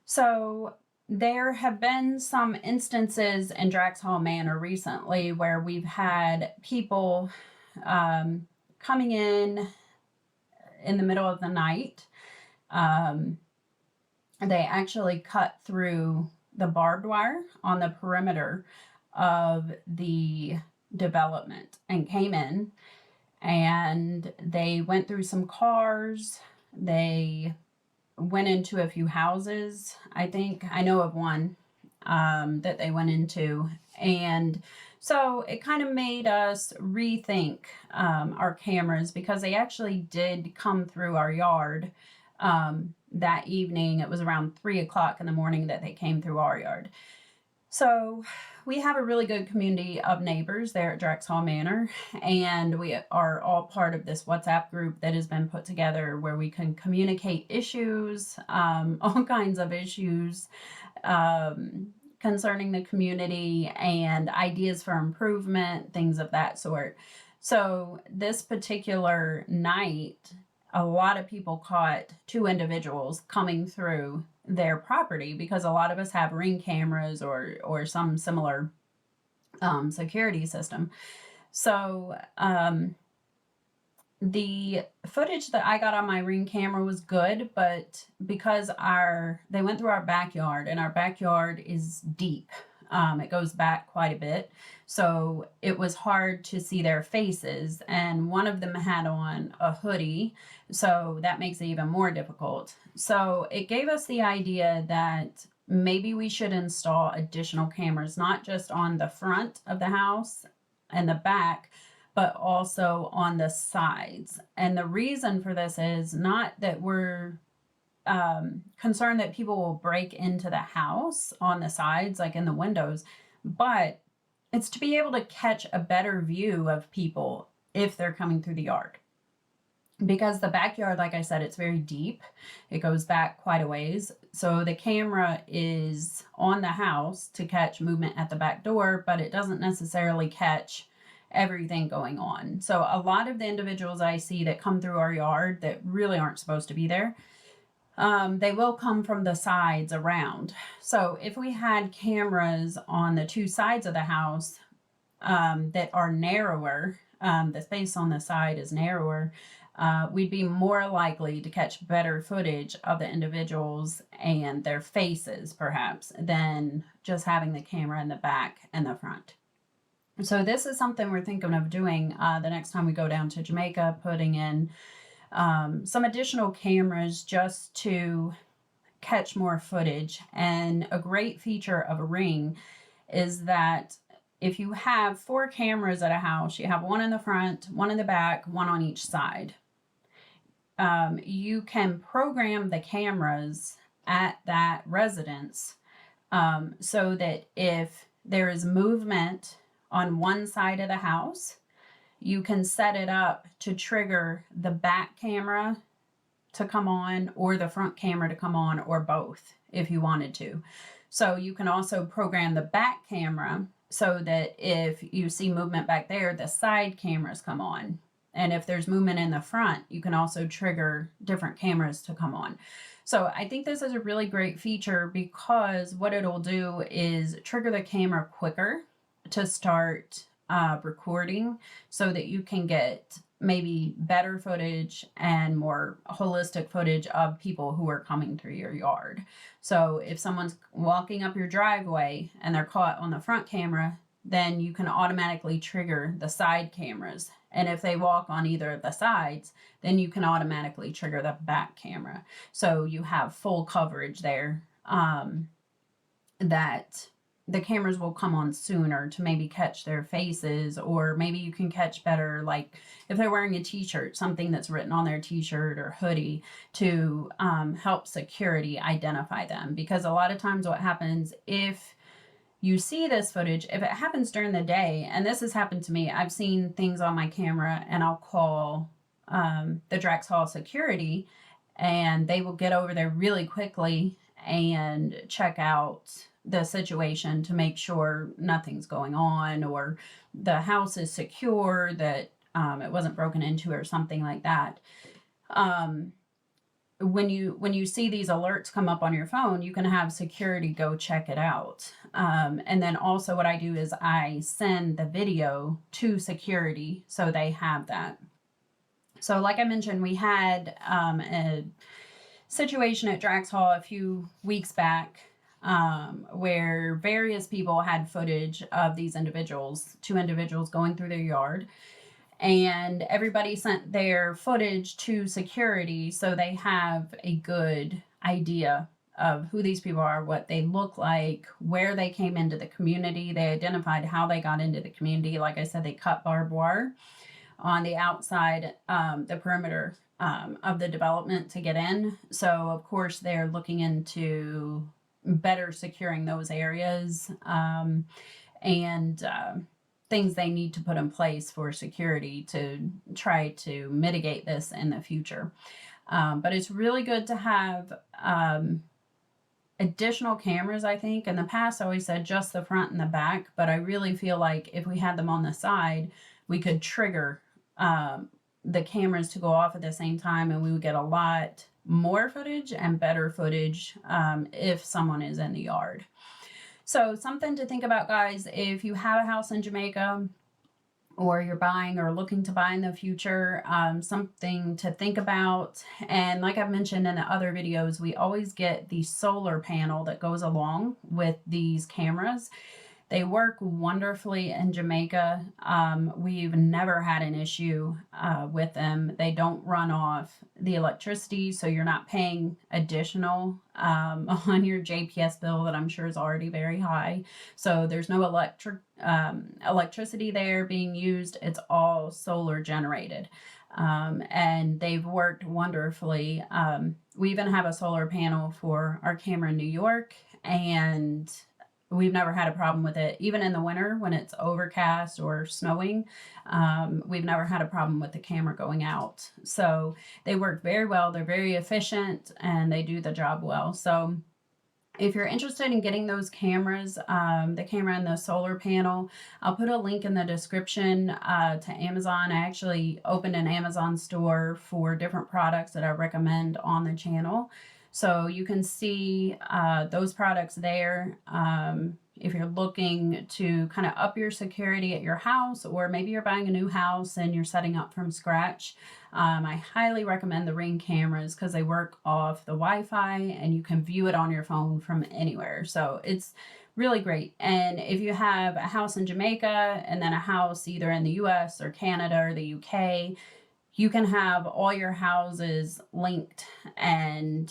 So there have been some instances in Draxhall Manor recently where we've had people coming in the middle of the night. They actually cut through the barbed wire on the perimeter of the development and came in, and they went through some cars. They went into a few houses. I know of one that they went into, and so it kind of made us rethink our cameras, because they actually did come through our yard that evening. It was around 3 o'clock in the morning that they came through our yard. So we have a really good community of neighbors there at Draxhall Manor, and we are all part of this WhatsApp group that has been put together where we can communicate issues, all kinds of issues concerning the community and ideas for improvement, things of that sort. So this particular night, a lot of people caught two individuals coming through their property, because a lot of us have Ring cameras or some similar security system. So the footage that I got on my Ring camera was good, but because they went through our backyard, and our backyard is deep, it goes back quite a bit, so it was hard to see their faces, and one of them had on a hoodie, so that makes it even more difficult. So it gave us the idea that maybe we should install additional cameras, not just on the front of the house and the back, but also on the sides. And the reason for this is not that we're concerned that people will break into the house on the sides, like in the windows, but it's to be able to catch a better view of people if they're coming through the yard. Because the backyard, like I said, it's very deep. It goes back quite a ways. So the camera is on the house to catch movement at the back door, but it doesn't necessarily catch everything going on. So a lot of the individuals I see that come through our yard that really aren't supposed to be there, they will come from the sides around. So if we had cameras on the two sides of the house that are narrower, the space on the side is narrower, we'd be more likely to catch better footage of the individuals and their faces, perhaps, than just having the camera in the back and the front. So this is something we're thinking of doing the next time we go down to Jamaica, putting in some additional cameras just to catch more footage. And a great feature of a Ring is that if you have 4 cameras at a house, you have one in the front, one in the back, one on each side. You can program the cameras at that residence so that if there is movement on one side of the house, you can set it up to trigger the back camera to come on or the front camera to come on, or both if you wanted to. So you can also program the back camera so that if you see movement back there, the side cameras come on. And if there's movement in the front, you can also trigger different cameras to come on. So I think this is a really great feature, because what it'll do is trigger the camera quicker to start recording, so that you can get maybe better footage and more holistic footage of people who are coming through your yard. So if someone's walking up your driveway and they're caught on the front camera, then you can automatically trigger the side cameras. And if they walk on either of the sides, then you can automatically trigger the back camera. So you have full coverage there, that the cameras will come on sooner to maybe catch their faces, or maybe you can catch better, like if they're wearing a t-shirt, something that's written on their t-shirt or hoodie, to help security identify them. Because a lot of times what happens, if you see this footage, if it happens during the day, and this has happened to me, I've seen things on my camera and I'll call the Draxhall security and they will get over there really quickly and check out the situation to make sure nothing's going on, or the house is secure, that it wasn't broken into or something like that. When you see these alerts come up on your phone, you can have security go check it out. And then also what I do is I send the video to security so they have that. So like I mentioned, we had a situation at Drax Hall a few weeks back where various people had footage of these individuals, two individuals going through their yard. And everybody sent their footage to security so they have a good idea of who these people are, what they look like, where they came into the community. They identified how they got into the community. Like I said, they cut barbed wire on the outside, the perimeter of the development to get in. So of course they're looking into better securing those areas, and things they need to put in place for security to try to mitigate this in the future. But it's really good to have additional cameras. I think in the past I always said just the front and the back, but I really feel like if we had them on the side, we could trigger the cameras to go off at the same time, and we would get a lot more footage and better footage if someone is in the yard. So something to think about, guys, if you have a house in Jamaica, or you're buying or looking to buy in the future, something to think about. And like I've mentioned in the other videos, we always get the solar panel that goes along with these cameras. They work wonderfully in Jamaica. We've never had an issue with them. They don't run off the electricity, so you're not paying additional on your JPS bill that I'm sure is already very high. So there's no electricity there being used. It's all solar generated. And they've worked wonderfully. We even have a solar panel for our camera in New York, and we've never had a problem with it. Even in the winter when it's overcast or snowing, we've never had a problem with the camera going out. So they work very well. They're very efficient and they do the job well. So if you're interested in getting those cameras, the camera and the solar panel, I'll put a link in the description to Amazon. I actually opened an Amazon store for different products that I recommend on the channel. So you can see those products there. If you're looking to kind of up your security at your house, or maybe you're buying a new house and you're setting up from scratch, I highly recommend the Ring cameras because they work off the Wi-Fi and you can view it on your phone from anywhere. So it's really great. And if you have a house in Jamaica and then a house either in the US or Canada or the UK, you can have all your houses linked and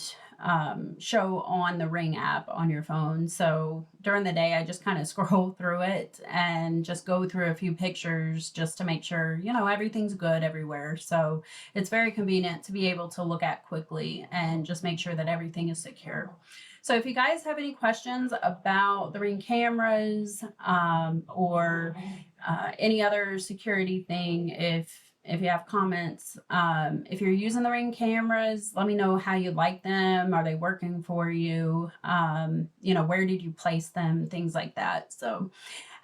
show on the Ring app on your phone. So during the day, I just kind of scroll through it and just go through a few pictures just to make sure, you know, everything's good everywhere. So it's very convenient to be able to look at quickly and just make sure that everything is secure. So if you guys have any questions about the Ring cameras or any other security thing, if you have comments, if you're using the Ring cameras, let me know how you like them. Are they working for you? You know, where did you place them? Things like that. So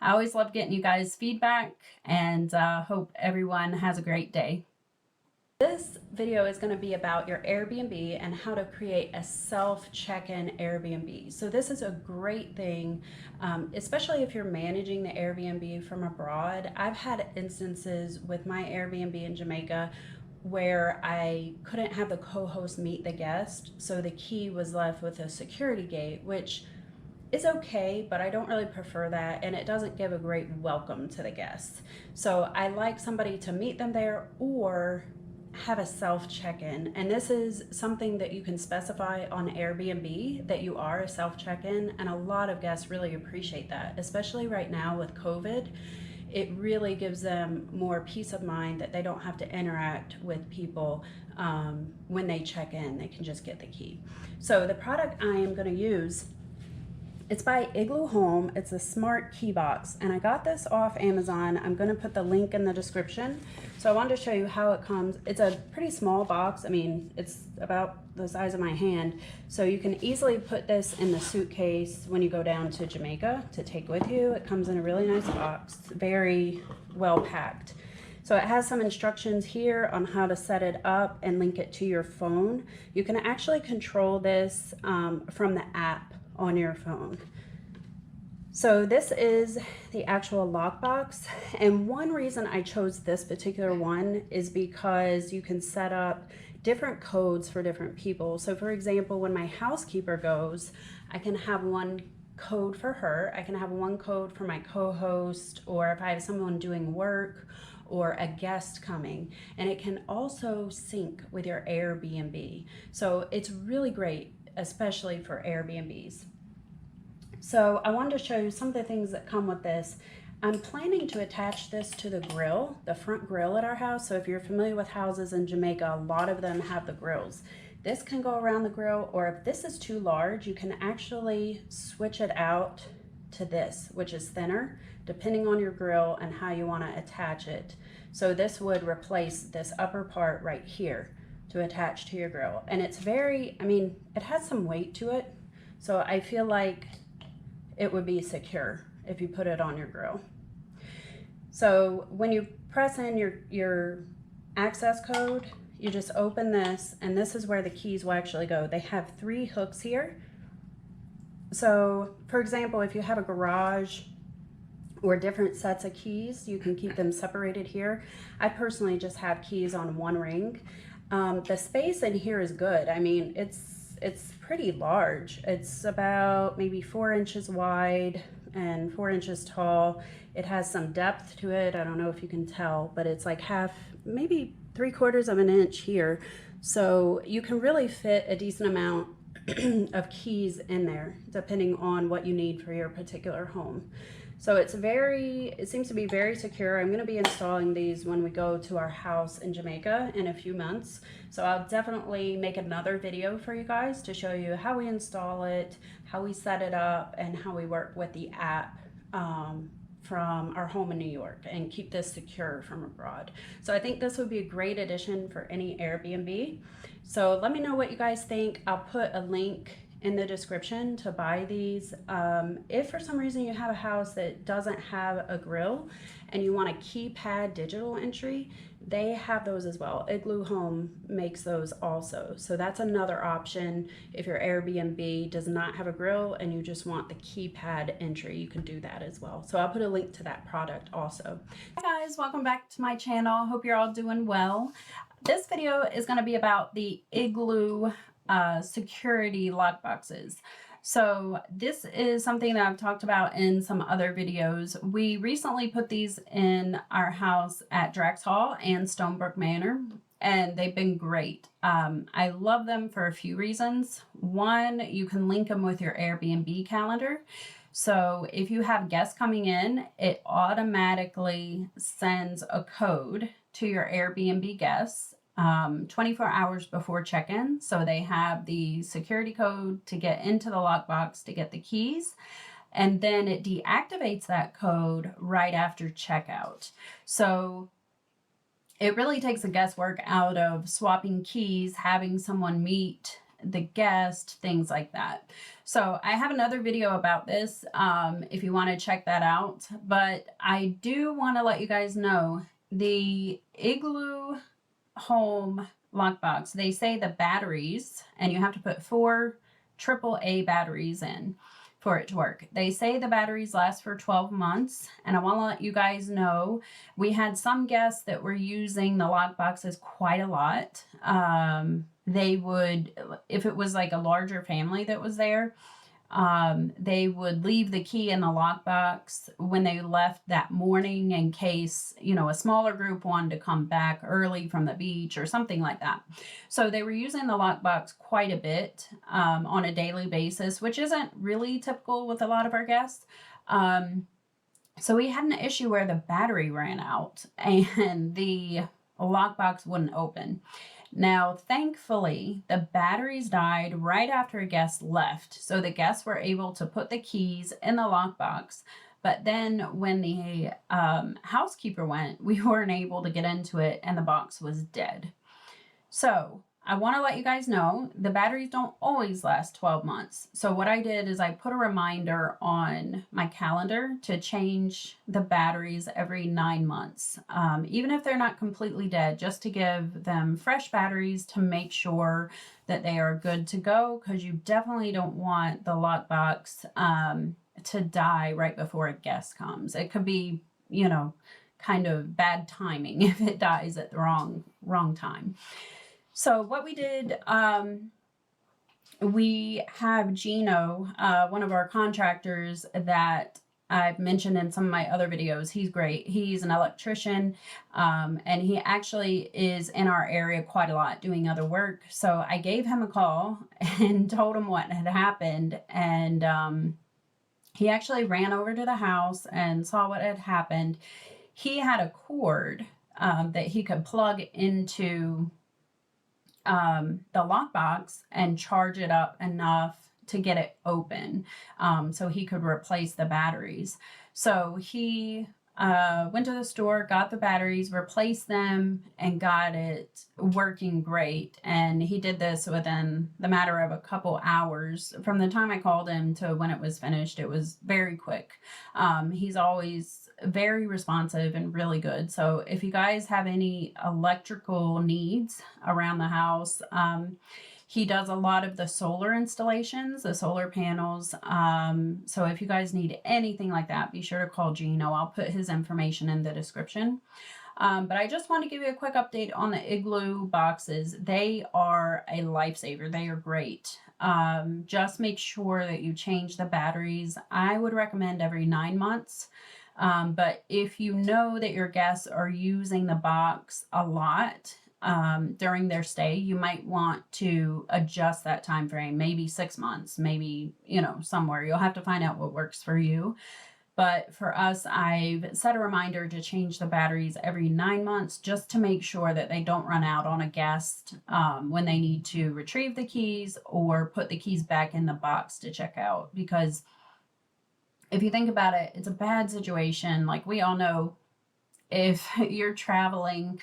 I always love getting you guys feedback, and hope everyone has a great day. This video is going to be about your Airbnb and how to create a self-check-in Airbnb. So this is a great thing, especially if you're managing the Airbnb from abroad. I've had instances with my Airbnb in Jamaica where I couldn't have the co-host meet the guest, so the key was left with a security gate, which is okay, but I don't really prefer that, and it doesn't give a great welcome to the guests. So I like somebody to meet them there or have a self check-in, and this is something that you can specify on Airbnb, that you are a self check-in, and a lot of guests really appreciate that, especially right now with COVID. It really gives them more peace of mind that they don't have to interact with people when they check in. They can just get the key. So the product I am going to use It's by Igloohome. It's a smart key box, and I got this off Amazon. I'm going to put the link in the description. So I wanted to show you how it comes. It's a pretty small box. I mean, it's about the size of my hand. So you can easily put this in the suitcase when you go down to Jamaica to take with you. It comes in a really nice box, very well packed. So it has some instructions here on how to set it up and link it to your phone. You can actually control this from the app on your phone. So this is the actual lockbox, and one reason I chose this particular one is because you can set up different codes for different people. So for example, when my housekeeper goes, I can have one code for her, I can have one code for my co-host, or if I have someone doing work or a guest coming, and it can also sync with your Airbnb. So it's really great, especially for Airbnbs. So I wanted to show you some of the things that come with this. I'm planning to attach this to the grill, the front grill at our house. So if you're familiar with houses in Jamaica, a lot of them have the grills. This can go around the grill, or if this is too large, you can actually switch it out to this, which is thinner, depending on your grill and how you want to attach it. So this would replace this upper part right here to attach to your grill. And it's very, I mean, it has some weight to it. So I feel like it would be secure if you put it on your grill. So when you press in your access code, you just open this, and this is where the keys will actually go. They have 3 hooks here. So for example, if you have a garage or different sets of keys, you can keep them separated here. I personally just have keys on one ring. The space in here is good. I mean, it's pretty large. It's about maybe 4 inches wide and 4 inches tall. It has some depth to it. I don't know if you can tell, but it's like half, maybe 3/4 of an inch here. So you can really fit a decent amount of keys in there, depending on what you need for your particular home. So it seems to be very secure. I'm going to be installing these when we go to our house in Jamaica in a few months. So I'll definitely make another video for you guys to show you how we install it, how we set it up, and how we work with the app from our home in New York and keep this secure from abroad. So I think this would be a great addition for any Airbnb. So let me know what you guys think. I'll put a link in the description to buy these. If for some reason you have a house that doesn't have a grill and you want a keypad digital entry, they have those as well. Igloohome makes those also. So that's another option. If your Airbnb does not have a grill and you just want the keypad entry, you can do that as well. So I'll put a link to that product also. Hi guys, welcome back to my channel. Hope you're all doing well. This video is going to be about the Igloo security lockboxes. So this is something that I've talked about in some other videos. We recently put these in our house at Drax Hall and Stonebrook Manor, and they've been great. I love them for a few reasons. One, you can link them with your Airbnb calendar. So if you have guests coming in, it automatically sends a code to your Airbnb guests 24 hours before check-in. So they have the security code to get into the lockbox to get the keys. And then it deactivates that code right after checkout. So it really takes the guesswork out of swapping keys, having someone meet the guest, things like that. So I have another video about this if you want to check that out. But I do want to let you guys know the Igloohome lockbox, they say the batteries, and you have to put 4 AAA batteries in for it to work. They say the batteries last for 12 months, and I want to let you guys know we had some guests that were using the lockboxes quite a lot. They would, if it was like a larger family that was there, they would leave the key in the lockbox when they left that morning in case, you know, a smaller group wanted to come back early from the beach or something like that. So they were using the lockbox quite a bit on a daily basis, which isn't really typical with a lot of our guests. So we had an issue where the battery ran out and the lockbox wouldn't open. Now, thankfully, the batteries died right after a guest left, so the guests were able to put the keys in the lockbox. But then when the housekeeper went, we weren't able to get into it and the box was dead. So I want to let you guys know the batteries don't always last 12 months. So what I did is I put a reminder on my calendar to change the batteries every 9 months, even if they're not completely dead, just to give them fresh batteries to make sure that they are good to go, because you definitely don't want the lockbox to die right before a guest comes. It could be, you know, kind of bad timing if it dies at the wrong time. So what we did, we have Gino, one of our contractors that I've mentioned in some of my other videos. He's great. He's an electrician, and he actually is in our area quite a lot doing other work. So I gave him a call and told him what had happened, and he actually ran over to the house and saw what had happened. He had a cord that he could plug into the lockbox and charge it up enough to get it open, so he could replace the batteries. So he went to the store, got the batteries, replaced them, and got it working great. And he did this within the matter of a couple hours. From the time I called him to when it was finished, it was very quick. He's always very responsive and really good. So if you guys have any electrical needs around the house, he does a lot of the solar installations, the solar panels. So if you guys need anything like that, be sure to call Gino. I'll put his information in the description. But I just want to give you a quick update on the Igloo boxes. They are a lifesaver. They are great. Just make sure that you change the batteries. I would recommend every 9 months. But if you know that your guests are using the box a lot during their stay, you might want to adjust that time frame, maybe 6 months, maybe, you know, somewhere. You'll have to find out what works for you. But for us, I've set a reminder to change the batteries every 9 months, just to make sure that they don't run out on a guest when they need to retrieve the keys or put the keys back in the box to check out. Because if you think about it, it's a bad situation. Like, we all know, if you're traveling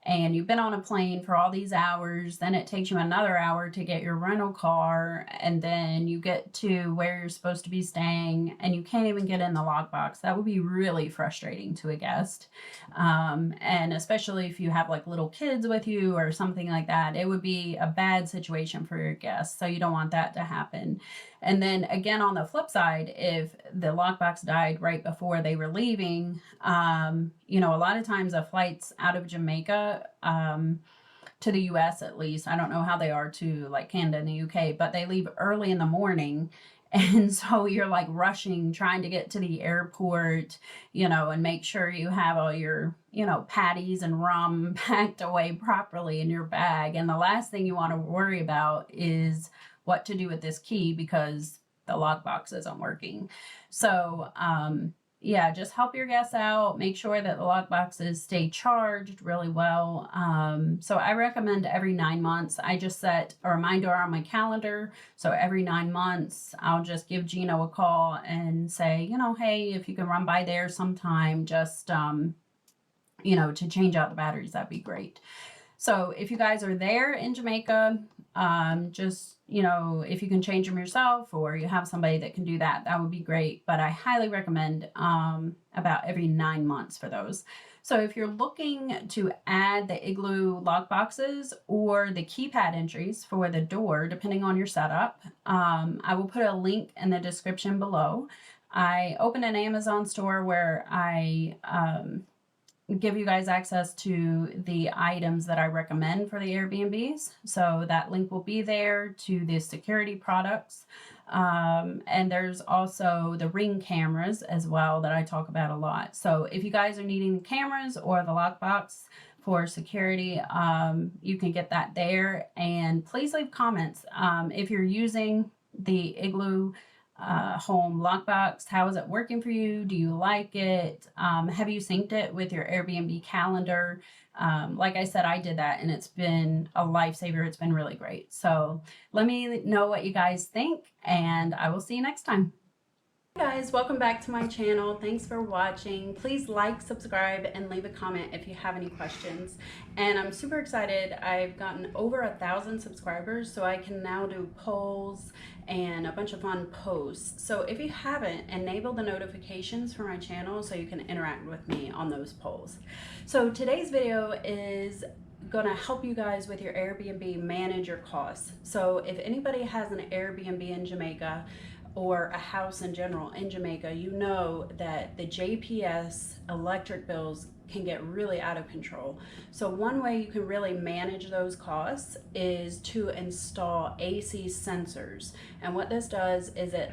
and you've been on a plane for all these hours, then it takes you another hour to get your rental car, and then you get to where you're supposed to be staying and you can't even get in the lockbox. That would be really frustrating to a guest. And especially if you have like little kids with you or something like that, it would be a bad situation for your guests. So you don't want that to happen. And then again, on the flip side, if the lockbox died right before they were leaving, you know, a lot of times the flights out of Jamaica to the US, at least, I don't know how they are to like Canada and the UK, but they leave early in the morning. And so you're like rushing, trying to get to the airport, you know, and make sure you have all your, you know, patties and rum packed away properly in your bag. And the last thing you want to worry about is what to do with this key because the lockbox isn't working. So, yeah, just help your guests out. Make sure that the lockboxes stay charged really well. So I recommend every 9 months. I just set a reminder on my calendar. So every 9 months, I'll just give Gino a call and say, you know, hey, if you can run by there sometime, just, you know, to change out the batteries, that'd be great. So if you guys are there in Jamaica, just, you know, if you can change them yourself or you have somebody that can do that, that would be great. But I highly recommend about every 9 months for those. So if you're looking to add the Igloo lockboxes or the keypad entries for the door, depending on your setup, I will put a link in the description below. I opened an Amazon store where I give you guys access to the items that I recommend for the Airbnbs. So that link will be there to the security products. And there's also the Ring cameras as well that I talk about a lot. So if you guys are needing the cameras or the lockbox for security, you can get that there. And please leave comments if you're using the Igloo home lockbox. How is it working for you? Do you like it? Have you synced it with your Airbnb calendar? Like I said, I did that and it's been a lifesaver. It's been really great. So let me know what you guys think and I will see you next time. Hey guys, welcome back to my channel. Thanks for watching. Please like, subscribe, and leave a comment if you have any questions. And I'm super excited. I've gotten over 1,000 subscribers, so I can now do polls and a bunch of fun posts. So if you haven't, enable the notifications for my channel so you can interact with me on those polls. So today's video is gonna help you guys with your Airbnb manage your costs. So if anybody has an Airbnb in Jamaica, or a house in general in Jamaica, you know that the JPS electric bills can get really out of control. So one way you can really manage those costs is to install AC sensors. And what this does is it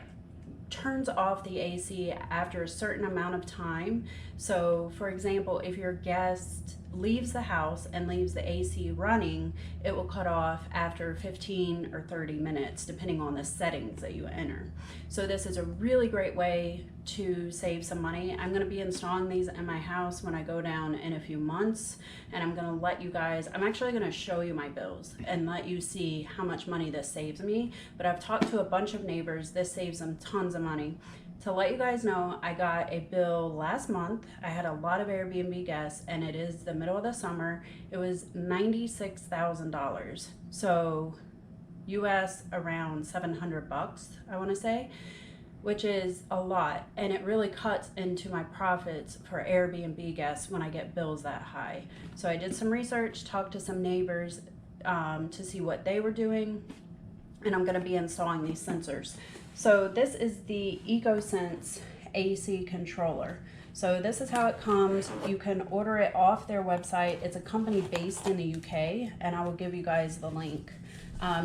turns off the AC after a certain amount of time. So for example, if your guest leaves the house and leaves the AC running, it will cut off after 15 or 30 minutes, depending on the settings that you enter. So this is a really great way to save some money. I'm going to be installing these in my house when I go down in a few months, and I'm going to let you guys, I'm actually going to show you my bills and let you see how much money this saves me. But I've talked to a bunch of neighbors, this saves them tons of money. To let you guys know, I got a bill last month. I had a lot of Airbnb guests, and it is the middle of the summer. It was $96,000. So US around 700 bucks, I want to say, which is a lot. And it really cuts into my profits for Airbnb guests when I get bills that high. So I did some research, talked to some neighbors to see what they were doing, and I'm going to be installing these sensors. So this is the Ecosense AC controller. So this is how it comes. You can order it off their website. It's a company based in the UK, and I will give you guys the link.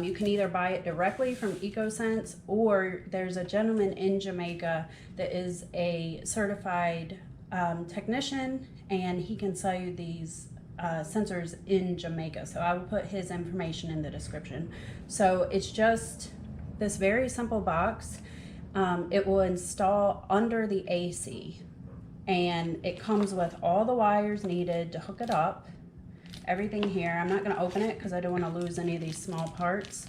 You can either buy it directly from Ecosense, or there's a gentleman in Jamaica that is a certified technician, and he can sell you these sensors in Jamaica. So I will put his information in the description. So it's just this very simple box. It will install under the AC, and it comes with all the wires needed to hook it up. Everything here. I'm not going to open it because I don't want to lose any of these small parts,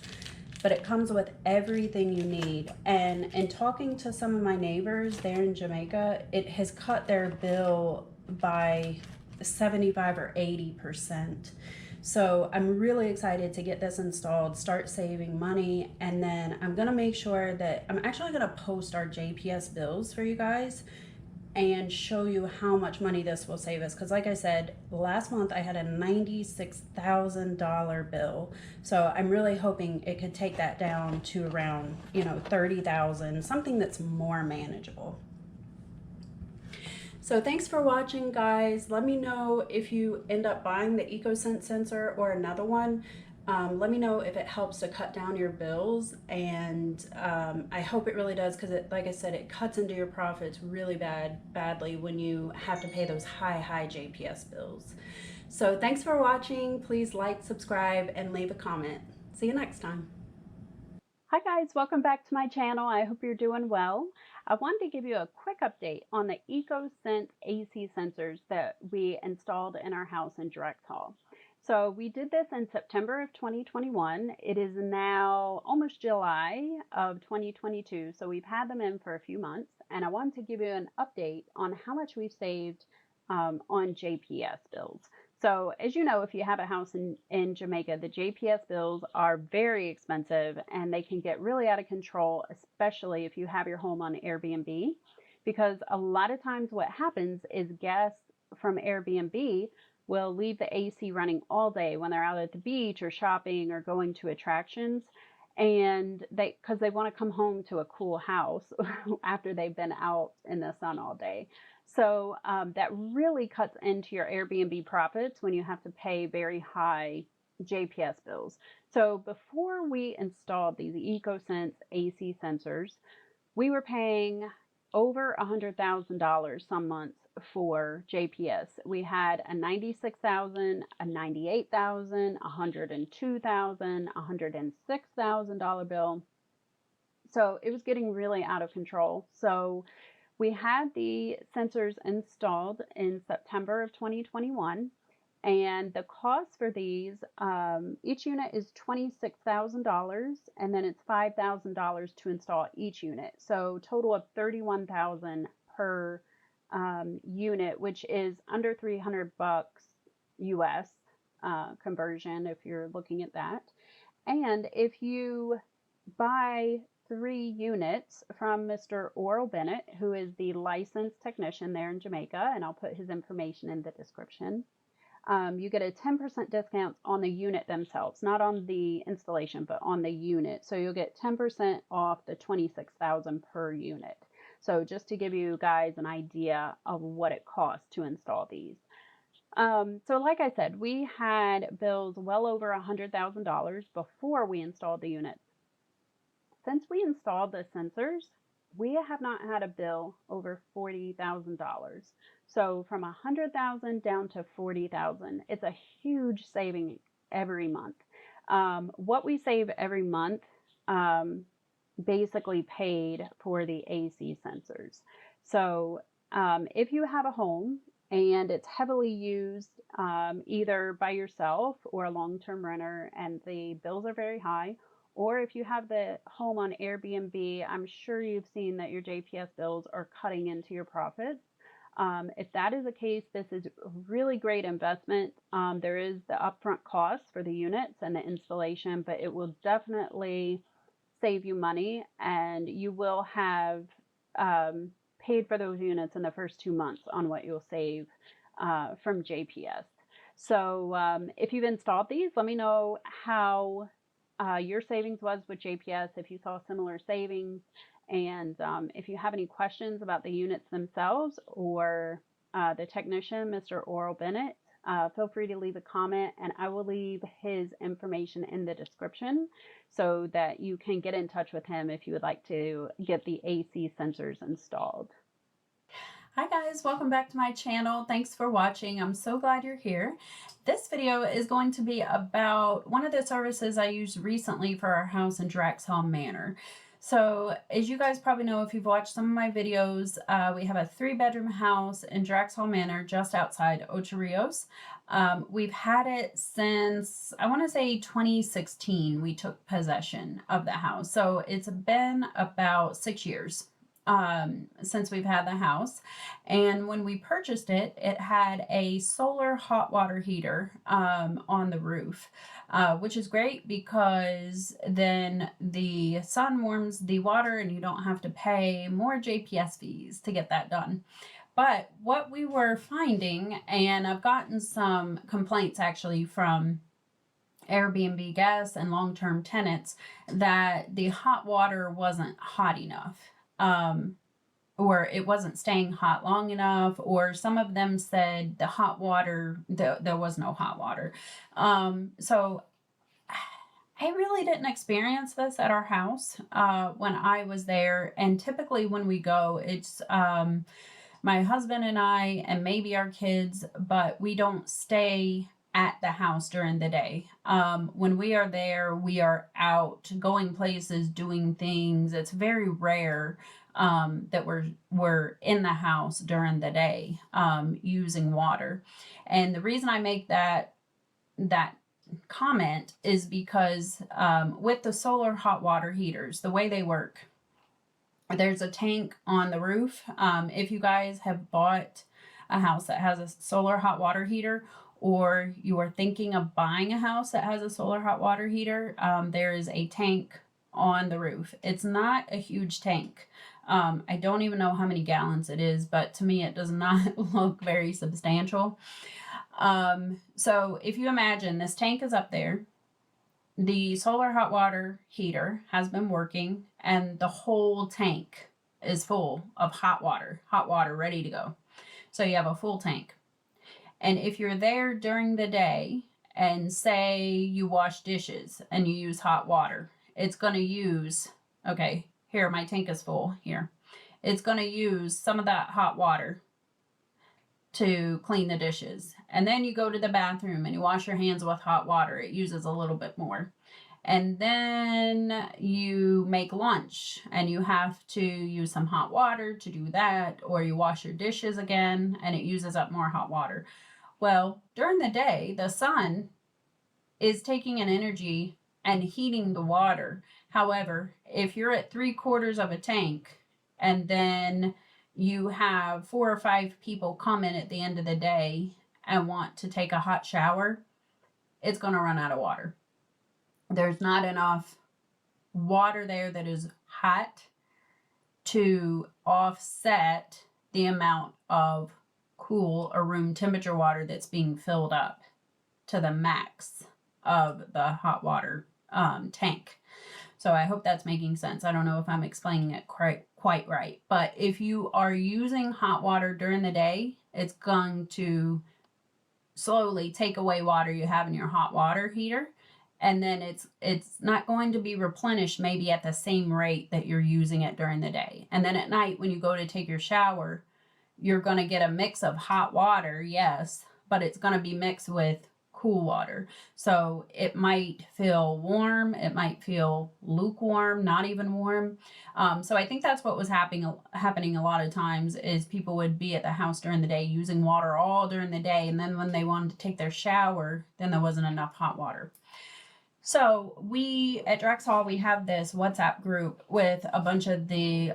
but it comes with everything you need. And in talking to some of my neighbors there in Jamaica, it has cut their bill by 75 or 80%. So I'm really excited to get this installed, start saving money, and then I'm gonna make sure that I'm actually gonna post our JPS bills for you guys and show you how much money this will save us. Because like I said, last month I had a $96,000 bill. So I'm really hoping it could take that down to around, you know, 30,000, something that's more manageable. So thanks for watching, guys. Let me know if you end up buying the Ecosense sensor or another one. Let me know if it helps to cut down your bills, and I hope it really does, because like I said, it cuts into your profits really badly when you have to pay those high JPS bills. So thanks for watching. Please like, subscribe, and leave a comment. See you next time. Hi guys, welcome back to my channel. I hope you're doing well. I wanted to give you a quick update on the Ecosense AC sensors that we installed in our house in Direct Hall. So we did this in September of 2021. It is now almost July of 2022. So we've had them in for a few months, and I wanted to give you an update on how much we've saved on JPS bills. So as you know, if you have a house in Jamaica, the JPS bills are very expensive, and they can get really out of control, especially if you have your home on Airbnb, because a lot of times what happens is guests from Airbnb will leave the AC running all day when they're out at the beach or shopping or going to attractions, and because they want to come home to a cool house after they've been out in the sun all day. So that really cuts into your Airbnb profits when you have to pay very high JPS bills. So before we installed these Ecosense AC sensors, we were paying over $100,000 some months for JPS. We had a $96,000, a $98,000, $102,000, $106,000 bill. So it was getting really out of control. So we had the sensors installed in September of 2021, and the cost for these, each unit is $26,000, and then it's $5,000 to install each unit. So total of $31,000 per unit, which is under $300 US conversion if you're looking at that. And if you buy 3 units from Mr. Oral Bennett, who is the licensed technician there in Jamaica, and I'll put his information in the description, you get a 10% discount on the unit themselves, not on the installation, but on the unit. So you'll get 10% off the $26,000 per unit. So just to give you guys an idea of what it costs to install these. So like I said, we had bills well over $100,000 before we installed the units. Since we installed the sensors, we have not had a bill over $40,000. So from $100,000 down to $40,000, it's a huge saving every month. What we save every month basically paid for the AC sensors. So if you have a home and it's heavily used either by yourself or a long-term renter and the bills are very high, or if you have the home on Airbnb, I'm sure you've seen that your JPS bills are cutting into your profits. If that is the case, this is a really great investment. There is the upfront cost for the units and the installation, but it will definitely save you money, and you will have paid for those units in the first 2 months on what you'll save from JPS. So if you've installed these, let me know how your savings was with JPS, if you saw similar savings, and if you have any questions about the units themselves or the technician, Mr. Oral Bennett, feel free to leave a comment, and I will leave his information in the description so that you can get in touch with him if you would like to get the AC sensors installed. Hi guys, welcome back to my channel. Thanks for watching. I'm so glad you're here. This video is going to be about one of the services I used recently for our house in Draxholm Manor. So as you guys probably know, if you've watched some of my videos, we have a 3-bedroom house in Draxholm Manor just outside Ocho Rios. We've had it since, I want to say 2016, we took possession of the house. So it's been about 6 years since we've had the house. And when we purchased it, it had a solar hot water heater on the roof, which is great because then the sun warms the water and you don't have to pay more JPS fees to get that done. But what we were finding, and I've gotten some complaints actually from Airbnb guests and long-term tenants, that the hot water wasn't hot enough. Or it wasn't staying hot long enough, or some of them said the hot water, there was no hot water. So I really didn't experience this at our house when I was there. And typically when we go, it's my husband and I and maybe our kids, but we don't stay at the house during the day. When we are there, we are out going places, doing things. It's very rare that we're in the house during the day using water. And the reason I make that comment is because with the solar hot water heaters, the way they work, there's a tank on the roof. If you guys have bought a house that has a solar hot water heater, or you are thinking of buying a house that has a solar hot water heater, there is a tank on the roof. It's not a huge tank. I don't even know how many gallons it is, but to me it does not look very substantial. So if you imagine this tank is up there, the solar hot water heater has been working, and the whole tank is full of hot water ready to go. So you have a full tank. And if you're there during the day and say you wash dishes and you use hot water, it's going to use, okay, here, my tank is full here. It's going to use some of that hot water to clean the dishes. And then you go to the bathroom and you wash your hands with hot water. It uses a little bit more. and then you make lunch and you have to use some hot water to do that, or you wash your dishes again and it uses up more hot water. Well, during the day, the sun is taking an energy and heating the water. However, if you're at 3/4 of a tank and then you have 4 or 5 people come in at the end of the day and want to take a hot shower, it's going to run out of water. There's not enough water there that is hot to offset the amount of cool or room temperature water that's being filled up to the max of the hot water tank. So I hope that's making sense. I don't know if I'm explaining it quite right, but if you are using hot water during the day, it's going to slowly take away water you have in your hot water heater, and then it's not going to be replenished maybe at the same rate that you're using it during the day. And then at night when you go to take your shower, you're going to get a mix of hot water, yes, but it's going to be mixed with cool water. So it might feel warm, it might feel lukewarm, not even warm. So I think that's what was happening a lot of times, is people would be at the house during the day using water all during the day, and then when they wanted to take their shower, then there wasn't enough hot water. So we at Drex Hall, we have this WhatsApp group with a bunch of the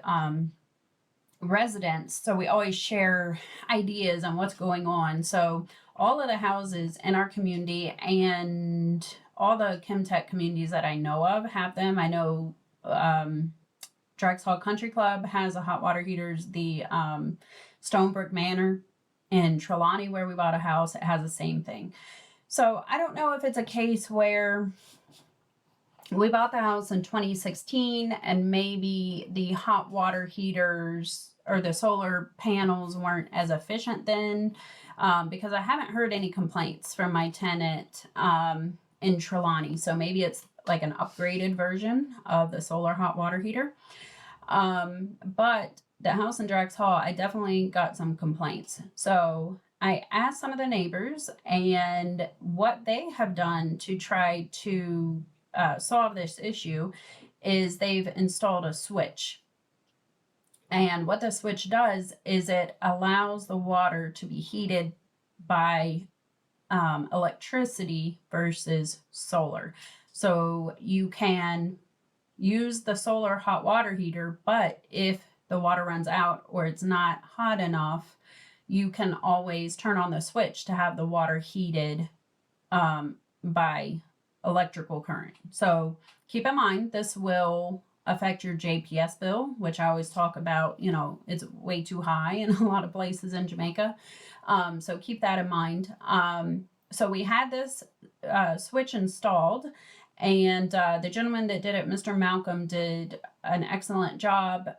residents, so we always share ideas on what's going on. So all of the houses in our community and all the Chemtech communities that I know of have them. I know Drex Hall Country Club has a hot water heaters. The Stonebrick Manor in Trelawney, where we bought a house, it has the same thing. So I don't know if it's a case where we bought the house in 2016 and maybe the hot water heaters or the solar panels weren't as efficient then, because I haven't heard any complaints from my tenant in Trelawney. So maybe it's like an upgraded version of the solar hot water heater. But the house in Drex Hall, I definitely got some complaints. So I asked some of the neighbors and what they have done to try to solve this issue is they've installed a switch. And what the switch does is it allows the water to be heated by electricity versus solar. So you can use the solar hot water heater, but if the water runs out or it's not hot enough, you can always turn on the switch to have the water heated by electrical current. So keep in mind, this will affect your JPS bill, which I always talk about. You know, it's way too high in a lot of places in Jamaica. So keep that in mind. So we had this switch installed, and the gentleman that did it, Mr. Malcolm, did an excellent job.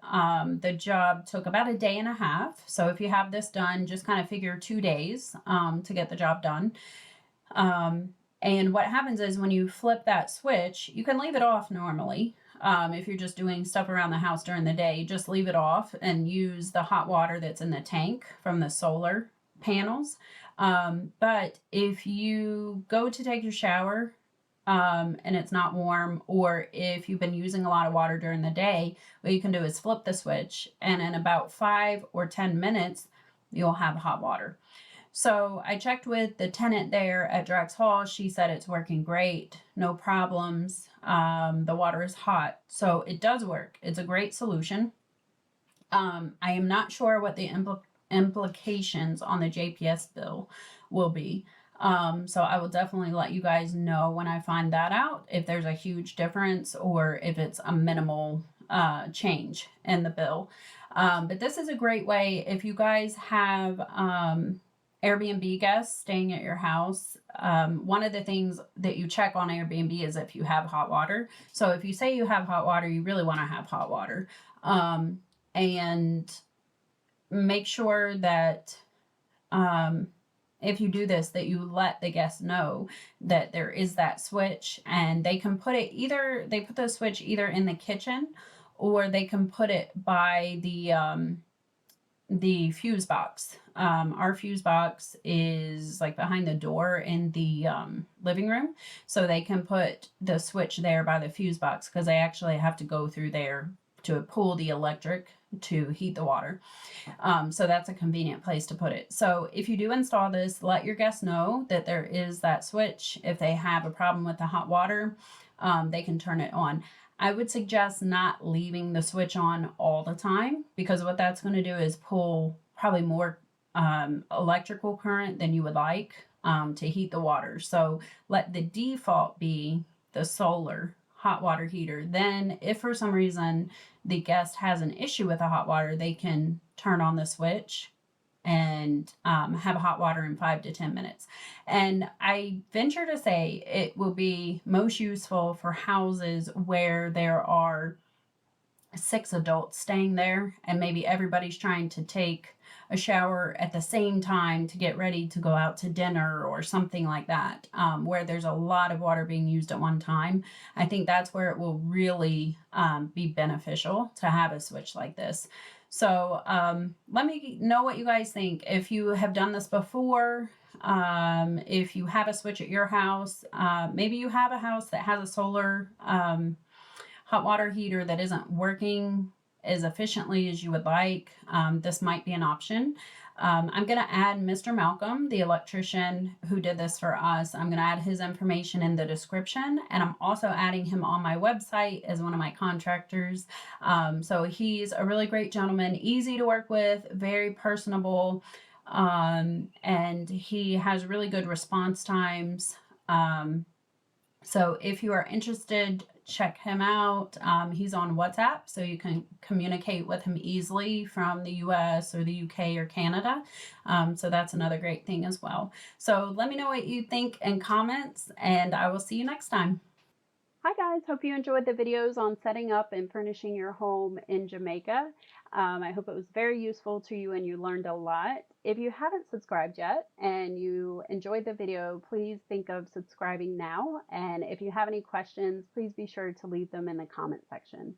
The job took about a day and a half. So if you have this done, just kind of figure 2 days to get the job done. And what happens is when you flip that switch, you can leave it off normally. If you're just doing stuff around the house during the day, just leave it off and use the hot water that's in the tank from the solar panels. But if you go to take your shower and it's not warm, or if you've been using a lot of water during the day, what you can do is flip the switch, and in about 5 or 10 minutes, you'll have hot water. So I checked with the tenant there at Drex Hall. She said it's working great, no problems. The water is hot, so it does work. It's a great solution. I am not sure what the implications on the JPS bill will be. So I will definitely let you guys know when I find that out, if there's a huge difference or if it's a minimal change in the bill. But this is a great way if you guys have Airbnb guests staying at your house. One of the things that you check on Airbnb is if you have hot water. So if you say you have hot water, you really want to have hot water. And make sure that if you do this, that you let the guests know that there is that switch, and they can put it they put the switch either in the kitchen, or they can put it by the the fuse box. Our fuse box is like behind the door in the living room, so they can put the switch there by the fuse box because they actually have to go through there to pull the electric to heat the water. So that's a convenient place to put it. So if you do install this, let your guests know that there is that switch. If they have a problem with the hot water, they can turn it on. I would suggest not leaving the switch on all the time, because what that's going to do is pull probably more electrical current than you would like to heat the water. So let the default be the solar hot water heater. Then if for some reason the guest has an issue with the hot water, they can turn on the switch and have hot water in 5 to 10 minutes. And I venture to say it will be most useful for houses where there are 6 adults staying there and maybe everybody's trying to take a shower at the same time to get ready to go out to dinner or something like that, where there's a lot of water being used at one time. I think that's where it will really be beneficial to have a switch like this. So let me know what you guys think. If you have done this before, if you have a switch at your house, maybe you have a house that has a solar hot water heater that isn't working as efficiently as you would like, this might be an option. I'm going to add Mr. Malcolm, the electrician who did this for us. I'm going to add his information in the description, and I'm also adding him on my website as one of my contractors. So he's a really great gentleman, easy to work with, very personable, and he has really good response times. So if you are interested, check him out. He's on WhatsApp, so you can communicate with him easily from the US or the UK or Canada. So that's another great thing as well. So let me know what you think in comments, and I will see you next time. Hi guys, hope you enjoyed the videos on setting up and furnishing your home in Jamaica. I hope it was very useful to you and you learned a lot. If you haven't subscribed yet and you enjoyed the video, please think of subscribing now. And if you have any questions, please be sure to leave them in the comment section.